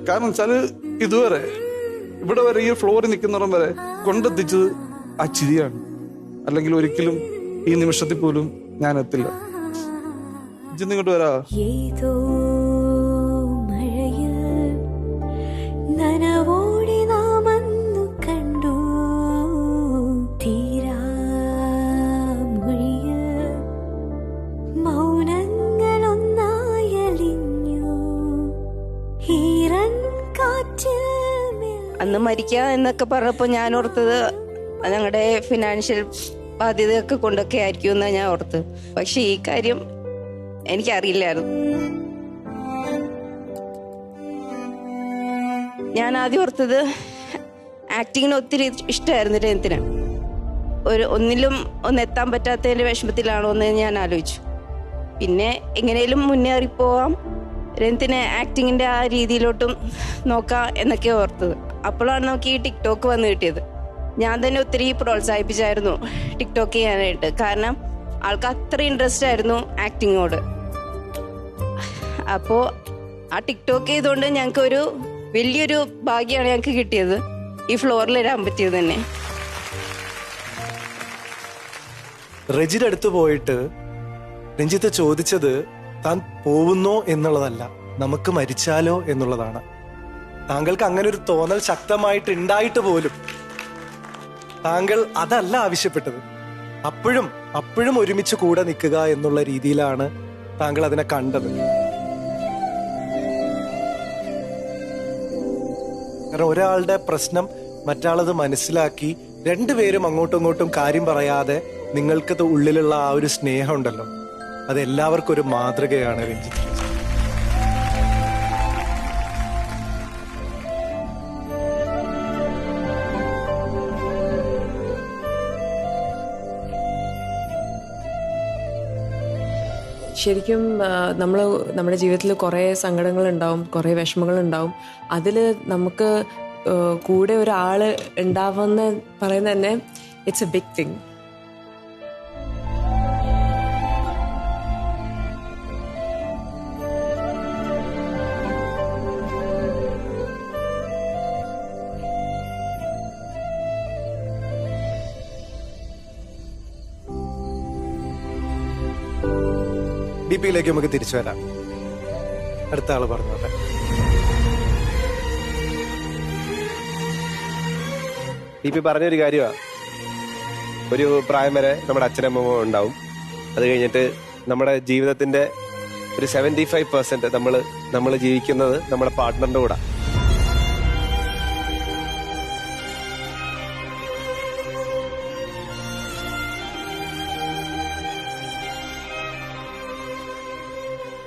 കാരണം വെച്ചാല് ഇതുവരെ ഇവിടെ വരെ ഈ ഫ്ലോറിൽ നിൽക്കുന്നിടം വരെ കൊണ്ടെത്തിച്ചത് ആ ചിരിയാണ്. അല്ലെങ്കിൽ ഒരിക്കലും ഈ നിമിഷത്തിൽ പോലും ഞാൻ എത്തില്ല. ഇങ്ങോട്ട് വരാ. അന്ന് മരിക്കുക എന്നൊക്കെ പറഞ്ഞപ്പോൾ ഞാൻ ഓർത്തത് ഞങ്ങളുടെ ഫിനാൻഷ്യൽ ബാധ്യതയൊക്കെ കൊണ്ടൊക്കെ ആയിരിക്കും എന്നാണ് ഞാൻ ഓർത്തത്. പക്ഷെ ഈ കാര്യം എനിക്കറിയില്ലായിരുന്നു. ഞാൻ ആദ്യം ഓർത്തത് ആക്ടിങ്ങിന് ഒത്തിരി ഇഷ്ടമായിരുന്നു രഞ്ജിത്തിന്. ഒന്നിലും ഒന്നെത്താൻ പറ്റാത്തതിന്റെ വിഷമത്തിലാണോ എന്ന് ഞാൻ ആലോചിച്ചു. പിന്നെ എങ്ങനെയും മുന്നേറിപ്പോവാം, രഞ്ജിത്തിന് ആക്ടിങ്ങിന്റെ ആ രീതിയിലോട്ടും നോക്കാം എന്നൊക്കെ ഓർത്തത്. അപ്പോഴാണ് നമുക്ക് ഈ ടിക്ടോക്ക് വന്ന് കിട്ടിയത്. ഞാൻ തന്നെ ഒത്തിരി പ്രോത്സാഹിപ്പിച്ചായിരുന്നു ടിക്ടോക്ക് ചെയ്യാനായിട്ട്. കാരണം ആൾക്ക് അത്ര ഇൻട്രസ്റ്റ് ആയിരുന്നു ആക്ടിങ്ങോട്. അപ്പോൾ ആ ടിക്ടോക്ക് ചെയ്തുകൊണ്ട് ഞങ്ങൾക്ക് ഒരു വലിയൊരു ഭാഗ്യമാണ് ഞങ്ങൾക്ക് കിട്ടിയത്, ഈ ഫ്ലോറിൽ ഇടാൻ പറ്റിയത് തന്നെ. റെജിയുടെ അടുത്ത് പോയിട്ട് രഞ്ജിത്ത് ചോദിച്ചത് താൻ പോവുന്നോ എന്നുള്ളതല്ല, നമുക്ക് മരിച്ചാലോ എന്നുള്ളതാണ്. താങ്കൾക്ക് അങ്ങനെ ഒരു തോന്നൽ ശക്തമായിട്ട് ഉണ്ടായിട്ട് പോലും താങ്കൾ അതല്ല ആവശ്യപ്പെട്ടത്. അപ്പോഴും ഒരുമിച്ച് കൂടെ നിൽക്കുക എന്നുള്ള രീതിയിലാണ് താങ്കൾ അതിനെ കണ്ടത്. കാരണം ഒരാളുടെ പ്രശ്നം മറ്റാളത് മനസ്സിലാക്കി രണ്ടുപേരും അങ്ങോട്ടും ഇങ്ങോട്ടും കാര്യം പറയാതെ നിങ്ങൾക്കത് ഉള്ളിലുള്ള ആ ഒരു സ്നേഹം ഉണ്ടല്ലോ, അത് എല്ലാവർക്കും ഒരു മാതൃകയാണ് രഞ്ജിത്ത്. ശരിക്കും നമ്മുടെ ജീവിതത്തിൽ കുറേ സങ്കടങ്ങളുണ്ടാവും, കുറേ വിഷമങ്ങളുണ്ടാവും. അതിൽ നമുക്ക് കൂടെ ഒരാൾ ഉണ്ടാവുമെന്ന് പറയുന്നത് തന്നെ ഇറ്റ്സ് എ ബിഗ് തിങ്. DP-യിലേക്ക് നമുക്ക് തിരിച്ചു വരാം. അടുത്ത ആള് പറഞ്ഞോട്ടെ. DP പറഞ്ഞൊരു കാര്യമാണ്, ഒരു പ്രായം വരെ നമ്മുടെ അച്ഛനമ്മ ഉണ്ടാവും. അത് കഴിഞ്ഞിട്ട് നമ്മുടെ ജീവിതത്തിന്റെ ഒരു 75% നമ്മൾ ജീവിക്കുന്നത് നമ്മുടെ പാർട്ട്ണറിന്റെ കൂടെ.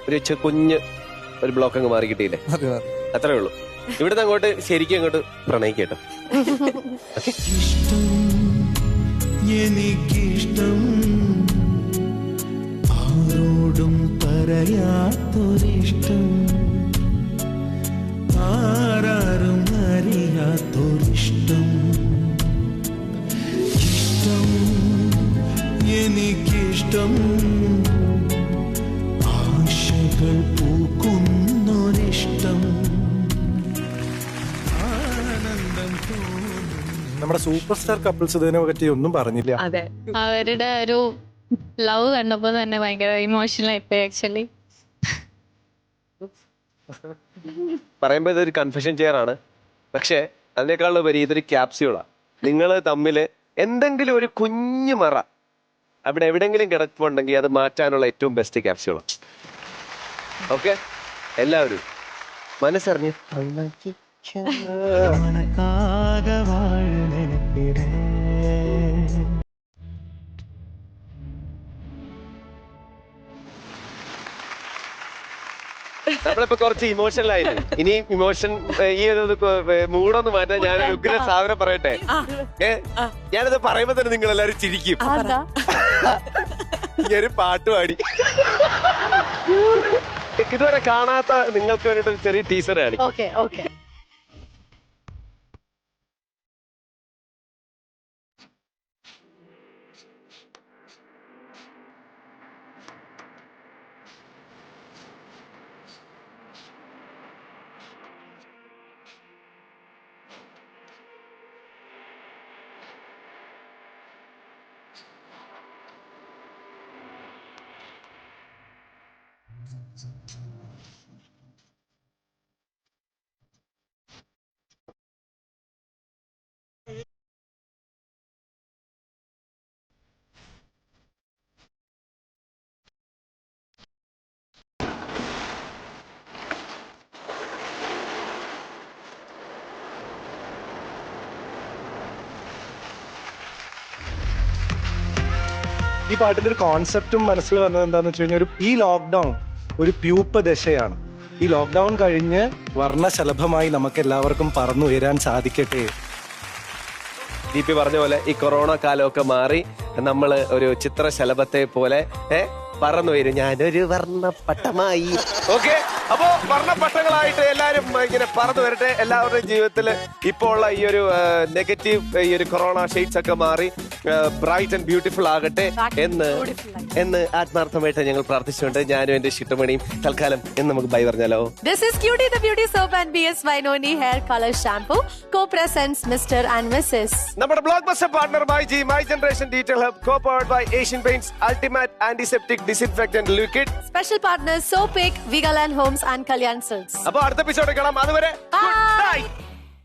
ഒരു കുഞ്ഞ് ഒരു ബ്ലോക്ക് അങ്ങ് മാറി കിട്ടിയില്ലേ, അത്രേ ഉള്ളൂ. ഇവിടുന്ന് അങ്ങോട്ട് ശരിക്കും അങ്ങോട്ട് പ്രണയിക്കട്ടോ. എനിക്കിഷ്ടം ആരോടും പറയാത്തൊരിഷ്ടം, ആരാരും അറിയാത്തൊരിഷ്ടം. ഇഷ്ടം എനിക്കിഷ്ടം ആശകൾ പൂക്കുന്നൊരിഷ്ടം. നമ്മുടെ സൂപ്പർ സ്റ്റാർ കപ്പിൾസ് ഇതിനെ പറ്റി ഒന്നും പറഞ്ഞില്ല. അതെ, അവരുടെ ഒരു ലവ് കണ്ടപ്പോ തന്നെ ഭയങ്കര ഇമോഷണൽ ആയിപ്പോയി ആക്ച്വലി. പറയുമ്പോ ഇതൊരു കൺഫെഷൻ ചെയറാണ്, പക്ഷെ അതിനേക്കാളുപരി ഇതൊരു ക്യാപ്സ്യൂളാണ്. നിങ്ങൾ തമ്മിൽ എന്തെങ്കിലും ഒരു കുഞ്ഞു മറ അവിടെ എവിടെയെങ്കിലും കിടപ്പുണ്ടെങ്കിൽ അത് മാറ്റാനുള്ള ഏറ്റവും ബെസ്റ്റ് ക്യാപ്സ്യൂളാണ്. ഓക്കെ, എല്ലാവരും മനസ്സറിഞ്ഞ് നമ്മളിപ്പോ കുറച്ച് ഇമോഷണൽ ആയിരുന്നു. ഇനി ഇമോഷൻ ഈ ഒരു മൂടൊന്ന് മാറ്റാൻ ഞാൻ ഉഗ്ര സാധനം പറയട്ടെ. ഞാനിത് പറയുമ്പോ തന്നെ നിങ്ങൾ എല്ലാരും ചിരിക്കും. ഞാനൊരു പാട്ട് പാടി ഇതുവരെ കാണാത്ത നിങ്ങൾക്ക് വേണ്ടിട്ട് ഒരു ചെറിയ ടീസർ കാണിക്കും. Okay okay. ഈ പാട്ടിന്റെ ഒരു കോൺസെപ്റ്റും മനസ്സിൽ വന്നത് എന്താന്ന് വെച്ച് കഴിഞ്ഞാൽ ഈ ലോക്ക്ഡൌൺ ഒരു പ്യൂപ്പ ദശയാണ്. ഈ ലോക്ക്ഡൌൺ കഴിഞ്ഞ് വർണ്ണശലഭമായി നമുക്ക് എല്ലാവർക്കും പറന്നുയരാൻ സാധിക്കട്ടെ. DP പറഞ്ഞ പോലെ ഈ കൊറോണ കാലമൊക്കെ മാറി നമ്മൾ ഒരു ചിത്രശലഭത്തെ പോലെ പറന്നുയരും. ഞാനൊരു വർണ്ണപ്പട്ടമായി. ഓക്കെ, അപ്പോ വർണ്ണപ്പട്ടങ്ങളായിട്ട് എല്ലാരും ഇങ്ങനെ പറന്നു വരട്ടെ. എല്ലാവരുടെയും ജീവിതത്തിൽ ഇപ്പോൾ ഉള്ള ഈ ഒരു നെഗറ്റീവ് ഈ ഒരു കൊറോണ ഷെയ്ഡ്സ് ഒക്കെ മാറി ബ്രൈറ്റ് ആൻഡ് ബ്യൂട്ടിഫുൾ ആകട്ടെ എന്ന് ആത്മാർത്ഥമായിട്ട് ഞങ്ങൾ പ്രാർത്ഥിച്ചുകൊണ്ട് ഞാനും എന്റെ ഷിട്ടമണിയും തൽക്കാലം എന്ന് നമുക്ക് ബൈ പറഞ്ഞാലോ. This is Cutie the Beauty Soap and BS Vinoni Hair Color Shampoo. Co-presents Mr. and Mrs. നമ്മുടെ blockbuster partner My Generation Digital Hub, co-powered by Asian Paints Ultimate Antiseptic disinfectant liquid. Special partner സോപേക്, വിഗാലാൻഡ് ഹോംസ് ആൻഡ് കല്യാൺ സിൽക്സ്. അപ്പൊ അടുത്ത എപ്പിസോഡ് കാണാം. അതുവരെ Bye.